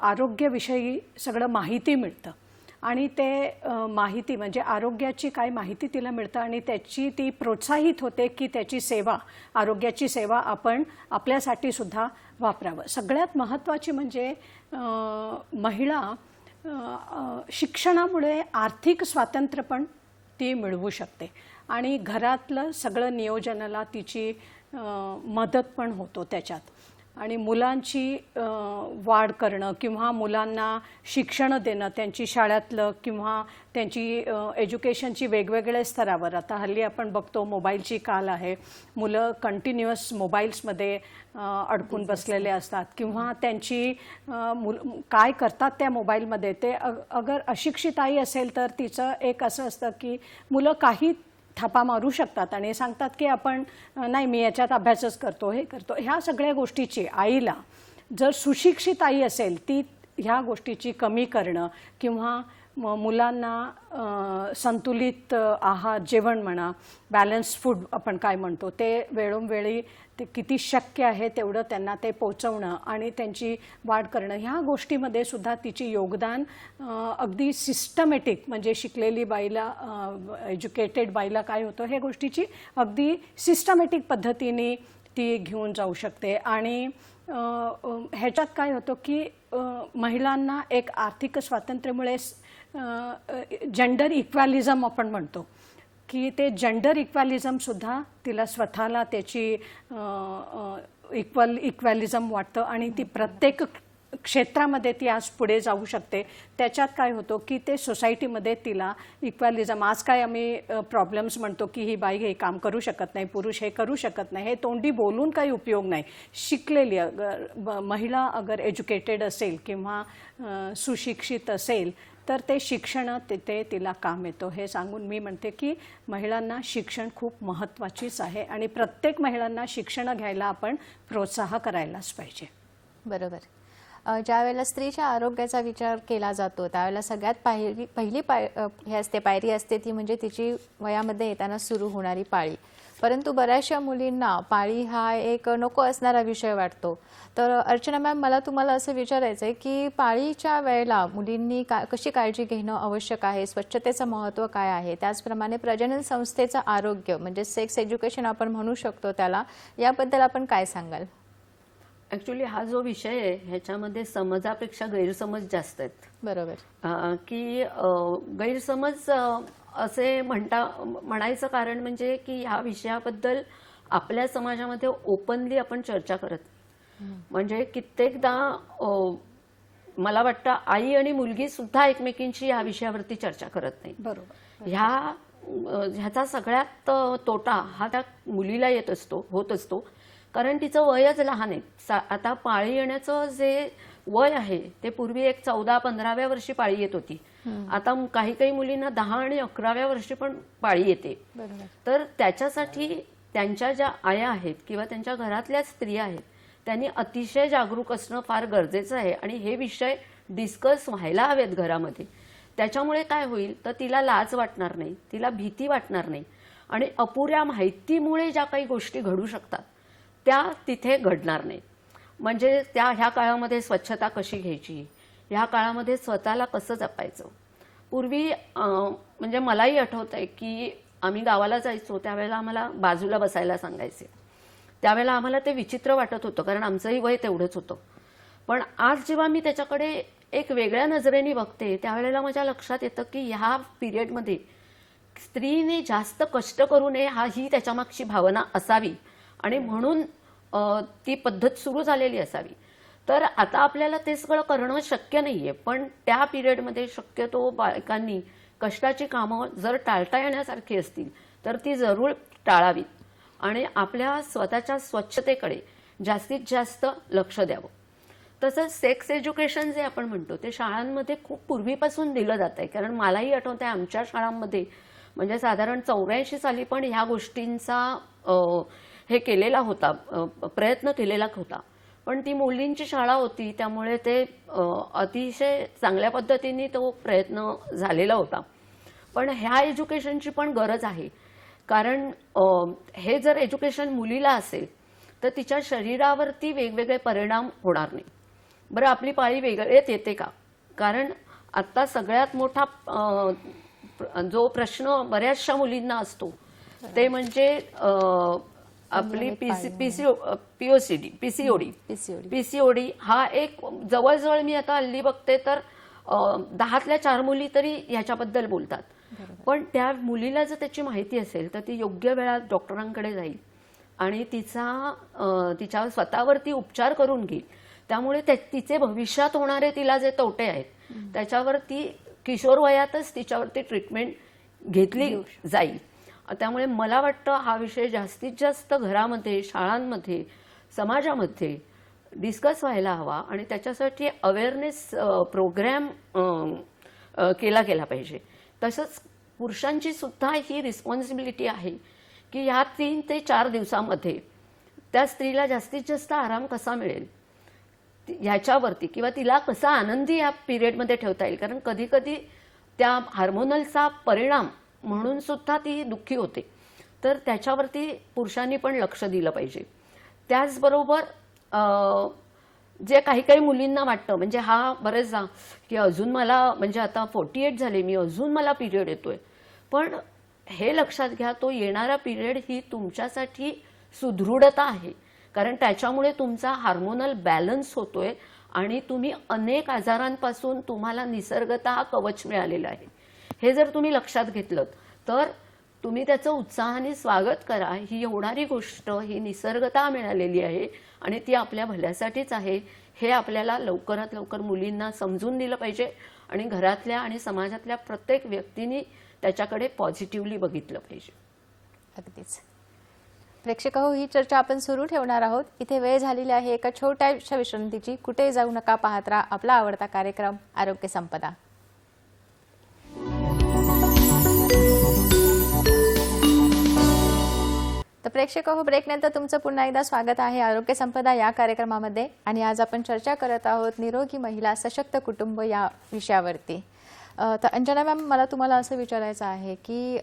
C: आरोग्याविषयी सगळं माहिती मिळतं, आणि ते माहिती म्हणजे आरोग्याची काय माहिती तिला मिळतं, आणि त्याची ती प्रोत्साहित होते की त्याची सेवा, आरोग्याची सेवा आपण आपल्यासाठी सुद्धा वापरावं. सगळ्यात महत्त्वाची म्हणजे महिला शिक्षणामुळे आर्थिक स्वातंत्र्य पण ती मिळवू शकते, आणि घरातलं सगळं नियोजनाला तिची मदत पण होतो त्याच्यात. आणि मुलांची वाढ करणं किंवा मुलांना शिक्षण देणं, त्यांची शाळेतलं किंवा त्यांची एज्युकेशनची वेगवेगळ्या स्तरावर. आता हल्ली आपण बघतो मोबाईलची काल आहे, मुलं कंटिन्युअस मोबाईल्समध्ये अडकून बसलेले असतात, किंवा त्यांची काय करतात त्या मोबाईलमध्ये ते. अगर अशिक्षित आई असेल तर तिचं एक असं असतं की मुलं काही थापा मारू शकतात आणि सांगतात की आपण नाही, मी याच्यात अभ्यासच करतो, हे करतो. ह्या सगळ्या गोष्टीची आईला, जर सुशिक्षित आई असेल, ती ह्या गोष्टीची कमी करणं किंवा मुलांना संतुलित आहार, जेवण म्हणा, बॅलन्स फूड आपण काय म्हणतो, ते वेळोवेळी ते किती शक्य आहे तेवढं त्यांना ते पोचवणं आणि त्यांची वाढ करणं, ह्या गोष्टीमध्ये सुद्धा तिची योगदान अगदी सिस्टमॅटिक, म्हणजे शिकलेली बाईला, एज्युकेटेड बाईला काय होतं, ह्या गोष्टीची अगदी सिस्टमॅटिक पद्धतीने ती घेऊन जाऊ शकते. आणि ह्याच्यात काय होतं की महिलांना एक आर्थिक स्वातंत्र्यामुळे जेंडर इक्वॅलिझम आपण म्हणतो की ते जेंडर इक्वॅलिझमसुद्धा तिला स्वतःला त्याची इक्वॅलिझम वाटतं, आणि ती प्रत्येक क्षेत्रामध्ये ती आज पुढे जाऊ शकते. त्याच्यात काय होतं की ते सोसायटीमध्ये तिला इक्वॅलिझम, आज काय आम्ही प्रॉब्लेम्स म्हणतो की ही बाई हे काम करू शकत नाही, पुरुष हे करू शकत नाही, हे तोंडी बोलून काही उपयोग नाही. शिकलेली महिला अगर एज्युकेटेड असेल किंवा सुशिक्षित असेल तर ते शिक्षण तिथे तिला काम येतो. हे सांगून मी म्हणते की महिलांना शिक्षण खूप महत्त्वाचीच आहे, आणि प्रत्येक महिलांना शिक्षण घ्यायला आपण प्रोत्साह करायलाच पाहिजे.
A: बरोबर. ज्या वेळेला स्त्रीच्या आरोग्याचा विचार केला जातो त्यावेळेला सगळ्यात पहिली पायरी असते ती म्हणजे तिची वयामध्ये येताना सुरू होणारी पाळी. परंतु बऱ्याचशा मुलींना पाळी हा एक नको असणारा विषय वाटतो. तर अर्चना मॅम, मला तुम्हाला असं विचारायचं आहे की पाळीच्या वेळेला मुलींनी कशी काळजी घेणं आवश्यक आहे, स्वच्छतेचं महत्त्व काय आहे, त्याचप्रमाणे प्रजनन संस्थेचं आरोग्य म्हणजे सेक्स एज्युकेशन आपण म्हणू शकतो त्याला, याबद्दल आपण काय सांगाल?
B: ॲक्च्युली हा जो विषय आहे ह्याच्यामध्ये समजापेक्षा गैरसमज जास्त आहेत.
A: बरोबर.
B: की गैरसमज असे म्हणायचं कारण म्हणजे की ह्या विषयाबद्दल आपल्या समाजामध्ये ओपनली आपण चर्चा करत नाही. म्हणजे कित्येकदा मला वाटतं आई आणि मुलगी सुद्धा एकमेकींशी या विषयावरती चर्चा करत नाही.
C: बरोबर.
B: ह्याचा सगळ्यात तोटा हा त्या मुलीला होत असतो कारण तिचं वयच लहान आहे. आता पाळी येण्याचं जे वय आहे ते पूर्वी एक 14-15व्या वर्षी पाळी येत होती. आता काही काही मुलींना 10 आणि 11व्या वर्षी पण पाळी येते.
A: बरोबर.
B: तर त्याच्यासाठी त्यांच्या ज्या आया आहेत किंवा त्यांच्या घरातल्या स्त्रिया आहेत त्यांनी अतिशय जागरूक असणं फार गरजेचं आहे आणि हे विषय डिस्कस व्हायला हवेत घरामध्ये. त्याच्यामुळे काय होईल तर तिला लाज वाटणार नाही, तिला भीती वाटणार नाही आणि अपुऱ्या माहितीमुळे ज्या काही गोष्टी घडू शकतात त्या तिथे घडणार नाहीत. म्हणजे ह्या काळामध्ये स्वच्छता कशी घ्यायची, ह्या काळामध्ये स्वतःला कसं जपायचं. पूर्वी म्हणजे मलाही आठवतंय की आम्ही गावाला जायचो त्यावेळेला आम्हाला बाजूला बसायला सांगायचे. त्यावेळेला आम्हाला ते विचित्र वाटत होतं कारण आमचंही वय तेवढंच होतं. पण आज जेव्हा मी त्याच्याकडे एक वेगळ्या नजरेने बघते त्यावेळेला माझ्या लक्षात येतं की ह्या पिरियडमध्ये स्त्रीने जास्त कष्ट करू नये ही त्याच्यामागची भावना असावी आणि म्हणून ती पद्धत सुरू झालेली असावी. तर आता आपल्याला ते सगळं करणं शक्य नाहीये पण त्या पिरियडमध्ये शक्यतो बायकांनी कष्टाची कामं जर टाळता येण्यासारखी असतील तर ती जरूर टाळावीत आणि आपल्या स्वतःच्या स्वच्छतेकडे जास्तीत जास्त लक्ष द्यावं. तसंच सेक्स एज्युकेशन जे आपण म्हणतो ते शाळांमध्ये खूप पूर्वीपासून दिलं जात आहे. कारण मलाही आठवतं आहे आमच्या शाळांमध्ये म्हणजे साधारण 84 साली पण ह्या गोष्टींचा हे केलेला होता, प्रयत्न केलेला होता. पण ती मुलींची शाळा होती त्यामुळे ते अतिशय चांगल्या पद्धतीने तो प्रयत्न झालेला होता. पण ह्या एज्युकेशनची पण गरज आहे कारण हे जर एज्युकेशन मुलीला असेल तर तिच्या शरीरावरती वेगवेगळे परिणाम होणार नाही. बरं आपली पाळी वेगळेच येते का? कारण आता सगळ्यात मोठा जो प्रश्न बऱ्याचशा मुलींना असतो ते म्हणजे आपली पीसीओडी हा एक जवळजवळ मी आता हल्ली बघते तर 10तल्या 4 मुली तरी ह्याच्याबद्दल बोलतात. पण त्या मुलीला जर त्याची माहिती असेल तर ती योग्य वेळात डॉक्टरांकडे जाईल आणि तिच्या स्वतःवरती उपचार करून घेईल. त्यामुळे तिचे भविष्यात होणारे तिला जे तोटे आहेत त्याच्यावरती किशोर वयातच तिच्यावरती ट्रीटमेंट घेतली जाईल. त्यामुळे मला वाटतं हा विषय जास्तीत जास्त घरामध्ये, शाळांमध्ये, समाजामध्ये डिस्कस व्हायला हवा आणि त्याच्यासाठी अवेअरनेस प्रोग्रॅम केला गेला पाहिजे. तसंच पुरुषांची सुद्धा ही रिस्पॉन्सिबिलिटी आहे की ह्या 3 ते 4 दिवसामध्ये त्या स्त्रीला जास्तीत जास्त आराम कसा मिळेल ह्याच्यावरती किंवा तिला कसा आनंदी या पिरियडमध्ये ठेवता येईल. कारण कधी कधी त्या हार्मोनलचा परिणाम म्हणून सुद्धा ती दुःखी होते. तर त्याच्यावरती पुरुषांनी पण लक्ष दिलं पाहिजे. त्याचबरोबर जे काही काही मुलींना वाटतं म्हणजे हा बरेचदा की अजून मला म्हणजे आता 48 झाले मी अजून मला पिरियड येतोय. पण हे लक्षात घ्या तो येणारा पिरियड ही तुमच्यासाठी सुदृढता आहे कारण त्याच्यामुळे तुमचा हार्मोनल बॅलन्स होतोय आणि तुम्ही अनेक आजारांपासून तुम्हाला निसर्गतः कवच मिळालेलं आहे. हे जर तुम्ही लक्षात घेतलं तर तुम्ही त्याचं उत्साहाने स्वागत करा. ही होणारी गोष्ट ही निसर्गतः मिळालेली आहे आणि ती आपल्या भल्यासाठीच आहे हे आपल्याला लवकरात लवकर मुलींना समजून दिलं पाहिजे आणि घरातल्या आणि समाजातल्या प्रत्येक व्यक्तीने त्याच्याकडे पॉझिटिव्हली बघितलं पाहिजे.
A: अगदीच. प्रेक्षक हो, ही चर्चा आपण सुरू ठेवणार आहोत. इथे वेळ झालेली आहे एका छोट्याशा विश्रांतीची. कुठे जाऊ नका, पाहत राहा आपला आवडता कार्यक्रम आरोग्य संपदा. तर प्रेक्षक हो, ब्रेकनंतर तुमचं पुन्हा एकदा स्वागत आहे आरोग्य संपदा या कार्यक्रमामध्ये. आणि आज आपण चर्चा करत आहोत निरोगी महिला सशक्त कुटुंब या विषयावरती. तर अंजना मॅम, मला तुम्हाला असं विचारायचं आहे की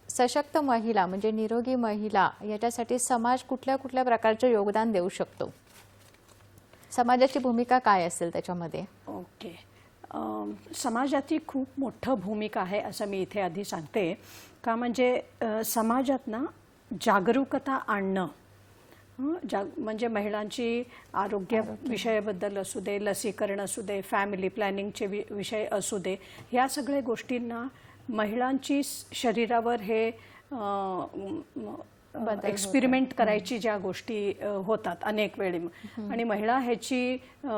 A: सशक्त महिला म्हणजे निरोगी महिला याच्यासाठी समाज कुठल्या कुठल्या प्रकारचे योगदान देऊ शकतो? समाजाची भूमिका काय असेल त्याच्यामध्ये?
C: ओके. समाजाची खूप मोठं भूमिका आहे असं मी इथे आधी सांगते. का म्हणजे समाजात ना जागरूकता आणणं म्हणजे महिलांची आरोग्य विषयाबद्दल असू दे, लसीकरण असू दे, फॅमिली प्लॅनिंगचे विषय असू दे, ह्या सगळ्या गोष्टींना महिलांची शरीरावर हे एक्सपेरिमेंट करायची ज्या गोष्टी होतात अनेक वेळी, आणि महिला ह्याची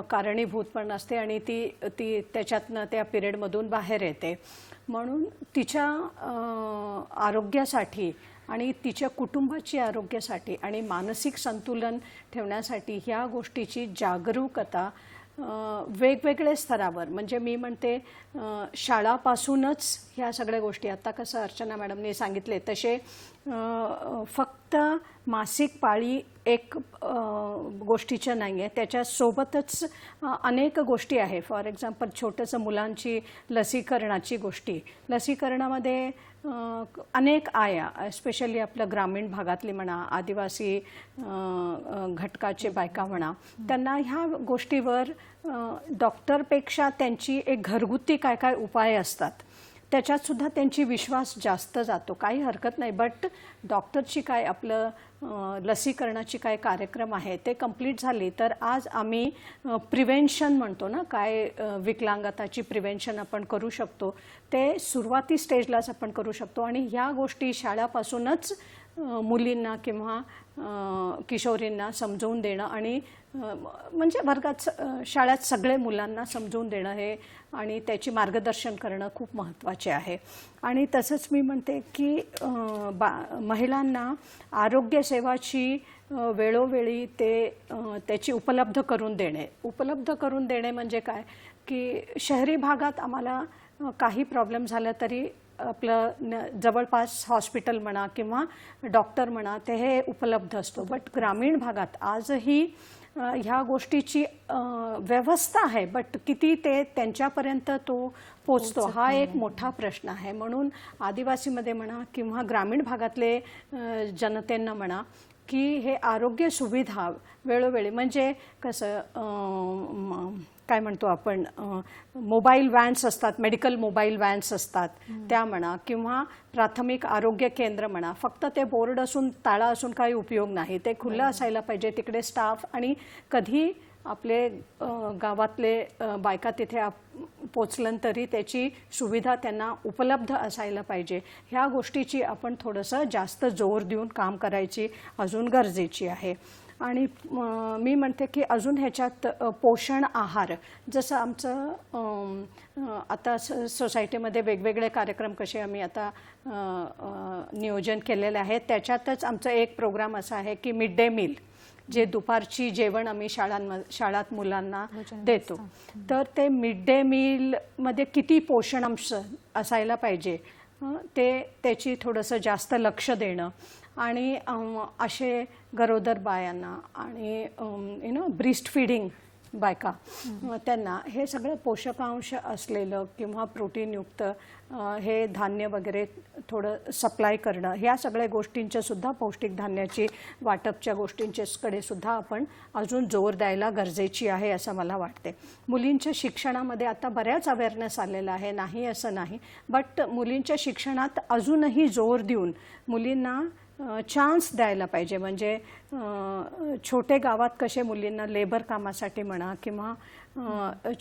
C: कारणीभूत पण असते आणि ती त्याच्यातनं त्या पिरियडमधून बाहेर येते. म्हणून तिच्या आरोग्यासाठी आणि तिच्या कुटुंबाची आरोग्यासाठी आणि मानसिक संतुलन ठेवण्यासाठी ह्या गोष्टीची जागरूकता वेगवेगळ्या स्तरावर, म्हणजे मी म्हणते शाळापासूनच ह्या सगळ्या गोष्टी, आता कसं अर्चना मॅडमने सांगितले तसे फक्त मासिक पाळी एक गोष्टीचं नाही आहे, त्याच्यासोबतच अनेक गोष्टी आहे. फॉर एक्झाम्पल छोटंसं मुलांची लसीकरणाची गोष्टी, लसीकरणामध्ये अनेक आया, स्पेशली आपलं ग्रामीण भागातली म्हणा, आदिवासी घटकाचे बायका म्हणा, त्यांना ह्या गोष्टीवर डॉक्टरपेक्षा त्यांची एक घरगुती काय काय उपाय असतात त्याच्यात सुद्धा त्यांची विश्वास जास्त जातो. काही हरकत नाही, बट डॉक्टरची काय आपलं लसीकरणाची काय कार्यक्रम आहे ते कंप्लीट झाली तर आज आम्ही प्रिव्हेन्शन म्हणतो ना, काय विकलांगताची प्रिव्हेन्शन आपण करू शकतो ते सुरुवाती स्टेजलाच आपण करू शकतो. आणि ह्या गोष्टी शाळापासूनच मुलींना किंवा किशोरींना समजवून देणं आणि म्हणजे वर्गात शाळेत सगळे मुलांना समजवून देणं हे आणि त्याची मार्गदर्शन करणं खूप महत्त्वाचे आहे. आणि तसंच मी म्हणते की महिलांना आरोग्यसेवाची वेळोवेळी त्याची उपलब्ध करून देणे म्हणजे काय की शहरी भागात आम्हाला काही प्रॉब्लेम झाला तरी आपलं जवळपास हॉस्पिटल म्हणा किंवा डॉक्टर म्हणा ते हे उपलब्ध असतो. बट ग्रामीण भागात आजही ह्या गोष्टीची व्यवस्था आहे, बट किती ते त्यांच्यापर्यंत तो पोचतो हा एक मोठा प्रश्न आहे. म्हणून आदिवासीमध्ये म्हणा किंवा ग्रामीण भागातले जनतेंना म्हणा की हे आरोग्य सुविधा वेळोवेळी, म्हणजे कसं काय म्हणतो आपण, मोबाईल व्हॅन्स असतात, मेडिकल मोबाईल व्हॅन्स असतात त्या म्हणा, किंवा प्राथमिक आरोग्य केंद्र म्हणा. फक्त ते बोर्ड असून ताळा असून काही उपयोग नाही, ते खुलं असायला पाहिजे. तिकडे स्टाफ आणि कधी आपले गावातले बायका तिथे पोचलं तरी त्याची सुविधा त्यांना उपलब्ध असायला पाहिजे. ह्या गोष्टीची आपण थोडंसं जास्त जोर देऊन काम करायची अजून गरजेची आहे. आणि मी म्हणते की अजून ह्याच्यात पोषण आहार, जसं आमचं आता सोसायटीमध्ये वेगवेगळे कार्यक्रम कसे आम्ही आता नियोजन केलेले आहेत, त्याच्यातच आमचं एक प्रोग्राम असा आहे की मिड डे मील, जे दुपारची जेवण आम्ही शाळात मुलांना देतो. तर ते मिड डे मीलमध्ये किती पोषण अंश असायला पाहिजे त्याची थोडंसं जास्त लक्ष देणं. आणि असे गरोदर बायांना आणि ब्रेस्ट फीडिंग बायका त्यांना हे सगळं पोषकांश असलेलं किंवा प्रोटीनयुक्त हे धान्य वगैरे थोडं सप्लाय करणं, ह्या सगळ्या गोष्टींच्या सुद्धा पौष्टिक धान्याची वाटपच्या गोष्टींच्याकडे सुद्धा आपण अजून जोर द्यायला गरजेची आहे असं मला वाटते. मुलींच्या शिक्षणामध्ये आता बऱ्याच अवेअरनेस आलेला आहे, नाही असं नाही, बट मुलींच्या शिक्षणात अजूनही जोर देऊन मुलींना चान्स द्यायला पाहिजे. म्हणजे छोटे गावात कसे मुलींना लेबर कामासाठी म्हणा किंवा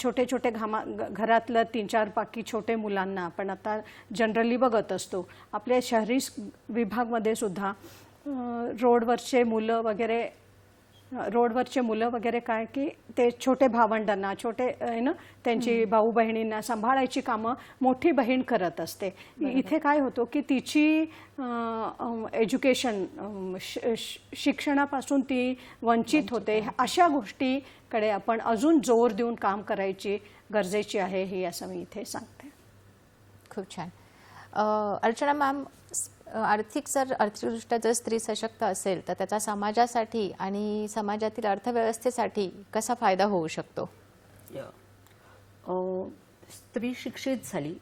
C: छोटे छोटे घरातलं 3-4 बाकी छोटे मुलांना आपण आता जनरली बघत असतो. आपल्या शहरी विभागमध्ये सुद्धा रोडवरचे मुलं वगैरे काय की ते छोटे भावंडांना छोटे त्यांची भाऊ बहिणींना सांभाळायची कामं मोठी बहीण करत असते. इथे काय होतं की तिची एज्युकेशन शिक्षणापासून ती वंचित होते. अशा गोष्टीकडे आपण अजून जोर देऊन काम करायची गरजेची आहे ही असं मी इथे सांगते.
A: खूप छान. अर्चना मॅम, आर्थिकदृष्ट्या जर स्त्री सशक्त असेल तर त्याचा समाजासाठी आणि समाजातील अर्थव्यवस्थेसाठी कसा फायदा होऊ शकतो?
B: स्त्री शिक्षित झाली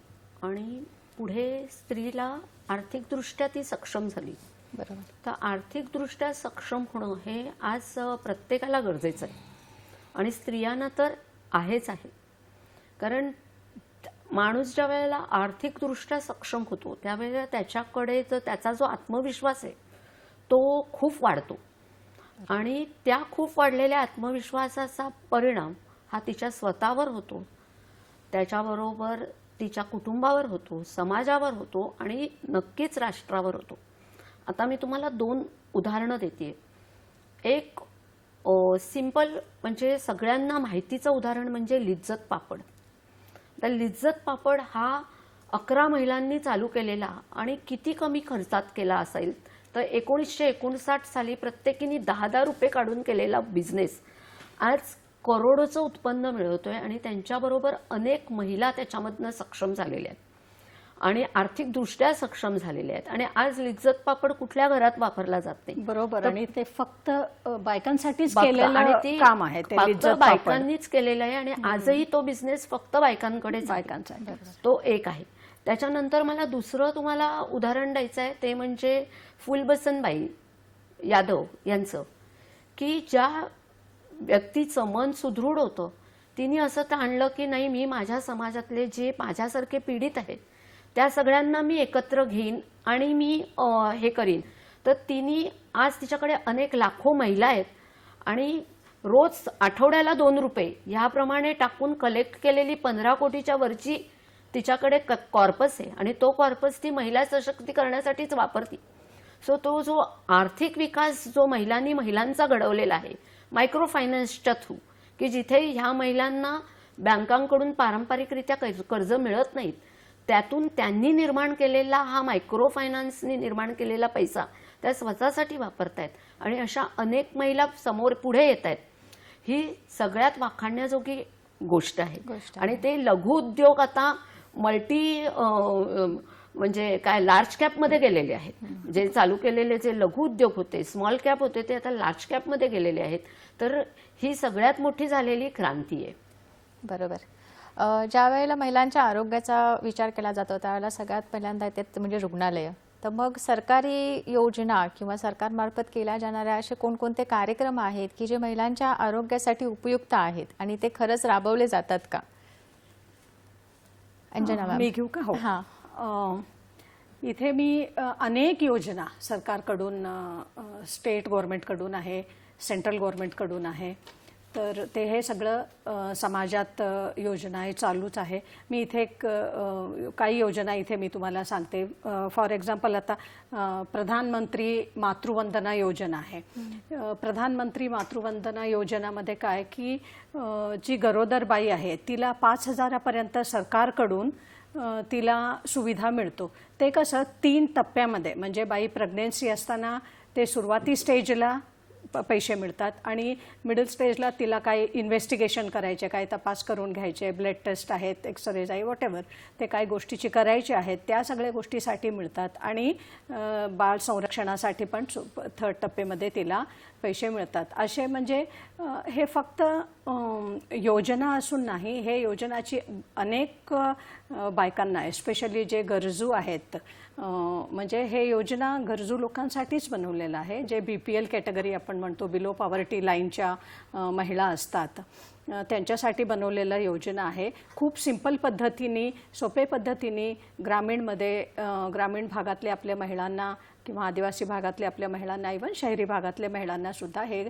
B: आणि पुढे स्त्रीला आर्थिकदृष्ट्या ती सक्षम झाली.
A: बरोबर.
B: तर आर्थिकदृष्ट्या सक्षम होणं हे आज प्रत्येकाला गरजेचं आहे आणि स्त्रियांना तर आहेच आहे. कारण माणूस ज्या वेळेला आर्थिकदृष्ट्या सक्षम होतो त्यावेळेला त्याच्याकडे त्याचा जो आत्मविश्वास आहे तो खूप वाढतो. आणि त्या खूप वाढलेल्या आत्मविश्वासाचा परिणाम हा तिच्या स्वतःवर होतो, त्याच्याबरोबर तिच्या कुटुंबावर होतो, समाजावर होतो आणि नक्कीच राष्ट्रावर होतो. आता मी तुम्हाला 2 उदाहरणं देते. एक सिंपल म्हणजे सगळ्यांना माहितीचं उदाहरण म्हणजे लिज्जत पापड. तर लिज्जत पापड हा 11 महिलांनी चालू केलेला आणि किती कमी खर्चात केला असेल तर 1959 साली प्रत्येकीने 10-10 रुपये काढून केलेला बिझनेस आज करोडोचं उत्पन्न मिळवतोय आणि त्यांच्याबरोबर अनेक महिला त्याच्यामधनं सक्षम झालेल्या आहेत आणि आर्थिकदृष्ट्या सक्षम झालेल्या आहेत. आणि आज लिज्जत पापड कुठल्या घरात वापरला जात नाही.
C: बरोबर. आणि ते फक्त बायकांसाठीच
B: आणि
C: केलेलं
B: ती
C: काम आहे ते
B: फक्त
C: लिज्जत पापड.
B: बायकांनीच केलेलं आहे आणि आजही तो बिझनेस फक्त बायकांकडेच आहे.
C: बायकांसाठी.
B: तो एक आहे. त्याच्यानंतर मला दुसरं तुम्हाला उदाहरण द्यायचं आहे ते म्हणजे फुलबसनबाई यादव यांचं, की ज्या व्यक्तीचं मन सुदृढ होतं तिने असं ताणलं की नाही, मी माझ्या समाजातले जे माझ्यासारखे पीडित आहेत त्या सगळ्यांना मी एकत्र घेईन आणि मी हे करीन. तर तिने आज तिच्याकडे अनेक लाखो महिला आहेत आणि रोज आठवड्याला 2 रुपये ह्याप्रमाणे टाकून कलेक्ट केलेली 15 कोटीच्या वरची तिच्याकडे कॉर्पस आहे आणि तो कॉर्पस ती महिला सशक्तीकरणासाठीच वापरते. सो तो जो आर्थिक विकास जो महिलांनी महिलांचा घडवलेला आहे मायक्रो फायनान्सच्या थ्रू, की जिथे ह्या महिलांना बँकांकडून पारंपरिकरित्या कर्ज मिळत नाहीत, त्यातून त्यांनी निर्माण केलेला हा मायक्रो फायनान्सनी निर्माण केलेला पैसा त्या स्वतःसाठी वापरतायत आणि अशा अनेक महिला समोर पुढे येत आहेत. ही सगळ्यात वाखाणण्याजोगी गोष्ट आहे. आणि ते लघु उद्योग आता मल्टी म्हणजे काय लार्ज कॅपमध्ये गेलेले आहेत. जे चालू केलेले जे लघु उद्योग होते, स्मॉल कॅप होते, ते आता लार्ज कॅपमध्ये गेलेले आहेत. तर ही सगळ्यात मोठी झालेली क्रांती आहे.
A: बरोबर. ज्या वेळेला महिलांच्या आरोग्याचा विचार केला जातो त्यावेळेला सगळ्यात पहिल्यांदा येतात म्हणजे रुग्णालय. तर मग सरकारी योजना किंवा सरकारमार्फत केल्या जाणाऱ्या असे कोणकोणते कार्यक्रम आहेत की जे महिलांच्या आरोग्यासाठी उपयुक्त आहेत आणि ते खरंच राबवले जातात का? अंजना मॅम.
C: मी घेऊ का? हो.
A: हां.
C: इथे मी अनेक योजना सरकारकडून, स्टेट गव्हर्नमेंटकडून आहे, सेंट्रल गव्हर्नमेंटकडून आहे. तर ते हे सगळं समाजात योजना आहे, चालूच आहे. मी इथे काही योजना इथे मी तुम्हाला सांगते. फॉर एक्झाम्पल आता प्रधानमंत्री मातृवंदना योजना आहे. प्रधानमंत्री मातृवंदना योजनामध्ये काय की जी गरोदर बाई आहे तिला 5,000पर्यंत सरकारकडून तिला सुविधा मिळतो. ते कसं 3 टप्प्यामध्ये, म्हणजे बाई प्रेग्नन्सी असताना ते सुरुवाती स्टेजला पैसे मिळतात आणि मिडल स्टेजला तिला काय इन्व्हेस्टिगेशन करायचे, काय तपास करून घ्यायचे, ब्लड टेस्ट आहेत, एक्सरेज आहे, वॉटेवर ते काय गोष्टीची करायची आहेत त्या सगळ्या गोष्टीसाठी मिळतात. आणि बाळ संरक्षणासाठी पण 3rd टप्प्यामध्ये तिला पैसे मिळतात. असे म्हणजे हे फक्त योजना असून नाही, हे योजनाची अनेक बायकांना एस्पेशली जे गरजू आहेत, म्हणजे हे योजना गरजू लोकांसाठीच बनवलेलं आहे. जे BPL कॅटेगरी आपण म्हणतो, बिलो पॉवर्टी लाईनच्या महिला असतात त्यांच्यासाठी बनवलेलं योजना आहे. खूप सिंपल पद्धतीने, सोपे पद्धतीने ग्रामीण भागातल्या आपल्या महिलांना किंवा आदिवासी भागातल्या आपल्या महिलांना, इव्हन शहरी भागातल्या महिलांना सुद्धा हे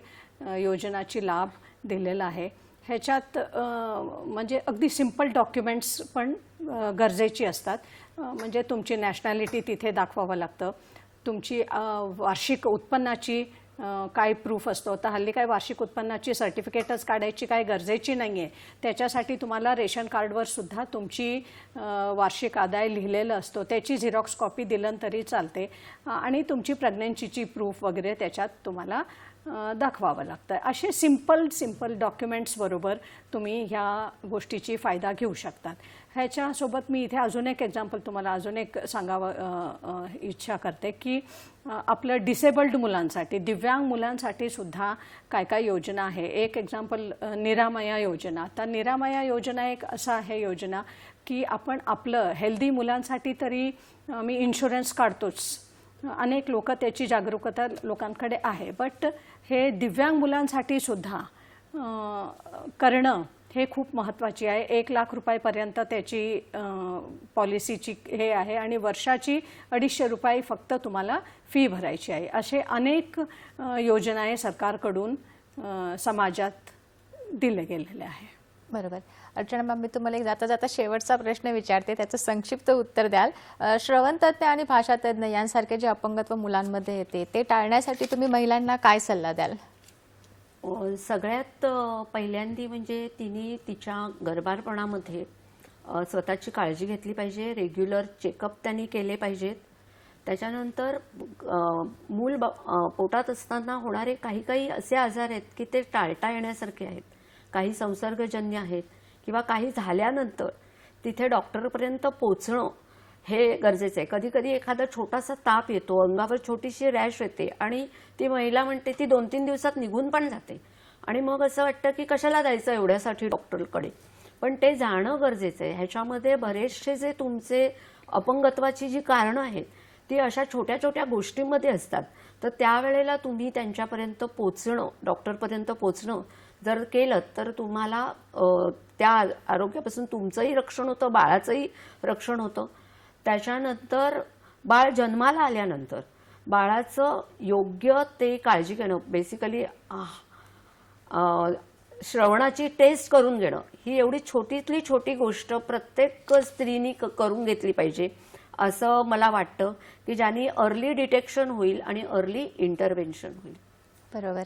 C: योजनाची लाभ दिलेला आहे. ह्याच्यात म्हणजे अगदी सिंपल डॉक्युमेंट्स पण गरजेची असतात. म्हणजे तुमची नॅशनॅलिटी तिथे दाखवावं लागतं, तुमची वार्षिक उत्पन्नाची काय प्रूफ असतो. तर हल्ली काय वार्षिक उत्पन्नाची सर्टिफिकेटच काढायची काय गरजेची नाही आहे. त्याच्यासाठी तुम्हाला रेशन कार्डवर सुद्धा तुमची वार्षिक आदाय लिहिलेलं असतो, त्याची झेरॉक्स कॉपी दिलं तरी चालते. आणि तुमची प्रेग्नन्सीची प्रूफ वगैरे त्याच्यात तुम्हाला दाखवावं लागतं. असे सिंपल डॉक्युमेंट्स बरोबर तुम्ही ह्या गोष्टीची फायदा घेऊ शकतात. ह्याच्यासोबत मी इथे अजून एक एक्झाम्पल तुम्हाला अजून एक सांगावं इच्छा करते की आपलं डिसेबल्ड मुलांसाठी, दिव्यांग मुलांसाठी सुद्धा काय काय योजना आहे. एक एक्झाम्पल निरामया योजना. तर निरामया योजना एक असं आहे योजना की आपण आपलं हेल्दी मुलांसाठी तरी मी इन्शुरन्स काढतोच, अनेक लोक त्याची जागरूकता लोकांकडे आहे, बट हे दिव्यांग मुलांसाठी सुद्धा करणं हे खूप महत्त्वाची आहे. 1 लाख रुपयापर्यंत त्याची पॉलिसीची हे आहे आणि वर्षाची 250 रुपये फक्त तुम्हाला फी भरायची आहे. असे अनेक योजना आहे सरकारकडून समाजात दिले गेलेले आहे.
A: बरोबर. अर्चना मॅम, मी तुम्हाला एक जाता जाता शेवटचा प्रश्न विचारते, त्याचं संक्षिप्त उत्तर द्याल. श्रवणतज्ञ आणि भाषातज्ञ यांसारखे जे अपंगत्व मुलांमध्ये येते ते टाळण्यासाठी तुम्ही महिलांना काय सल्ला द्याल?
B: सगळ्यात पहिल्यांदी म्हणजे तिने तिच्या गर्भारपणामध्ये स्वतःची काळजी घेतली पाहिजे. रेग्युलर चेकअप त्यांनी केले पाहिजेत. त्याच्यानंतर मूल पोटात असताना होणारे काही काही असे आजार आहेत की ते टाळता येण्यासारखे आहेत. काही संसर्गजन्य आहेत किंवा काही झाल्यानंतर तिथे डॉक्टरपर्यंत पोचणं हे गरजेचं आहे. कधी कधी एखादा छोटासा ताप येतो, अंगावर छोटीशी रॅश येते आणि ती महिला म्हणते ती 2-3 दिवसात निघून पण जाते आणि मग असं वाटतं की कशाला जायचं एवढ्यासाठी डॉक्टरकडे. पण ते जाणं गरजेचं आहे. ह्याच्यामध्ये बरेचसे जे तुमचे अपंगत्वाची जी कारणं आहेत ती अशा छोट्या छोट्या गोष्टींमध्ये असतात. तर त्यावेळेला तुम्ही त्यांच्यापर्यंत पोचणं, डॉक्टरपर्यंत पोचणं जर केलं तर तुम्हाला त्या आरोग्यापासून तुमचंही रक्षण होतं, बाळाचंही रक्षण होतं. त्याच्यानंतर बाळ जन्माला आल्यानंतर बाळाचं योग्य ते काळजी घेणं, बेसिकली श्रवणाची टेस्ट करून घेणं, ही एवढी छोटीतली छोटी गोष्ट प्रत्येक स्त्रीनी करून घेतली पाहिजे असं मला वाटतं, की ज्याने अर्ली डिटेक्शन होईल आणि अर्ली इंटरव्हेन्शन होईल.
A: बरोबर.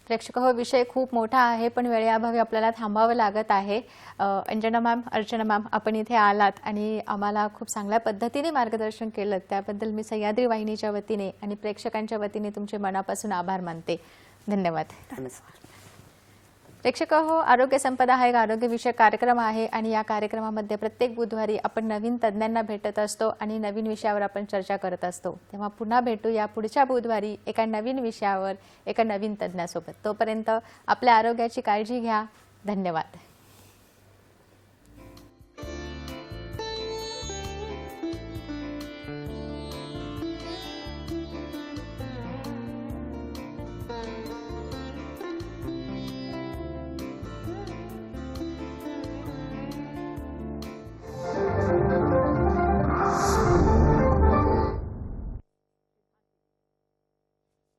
A: प्रेक्षक हो, विषय खूप मोठा आहे पण वेळेअभावी आपल्याला थांबावं लागत आहे. अंजना मॅम, अर्चना मॅम, आपण इथे आलात आणि आम्हाला खूप चांगल्या पद्धतीने मार्गदर्शन केलं, त्याबद्दल मी सह्याद्री वाहिनीच्या वतीने आणि प्रेक्षकांच्या वतीने तुमचे मनापासून आभार मानते. धन्यवाद.
B: नमस्कार.
A: प्रेक्षक हो, आरोग्य संपदा हा एक आरोग्यविषयक कार्यक्रम आहे आणि या कार्यक्रमामध्ये प्रत्येक बुधवारी आपण नवीन तज्ज्ञांना भेटत असतो आणि नवीन विषयावर आपण चर्चा करत असतो. तेव्हा पुन्हा भेटू या पुढच्या बुधवारी एका नवीन विषयावर एका नवीन तज्ज्ञासोबत. तोपर्यंत आपल्या आरोग्याची काळजी घ्या. धन्यवाद.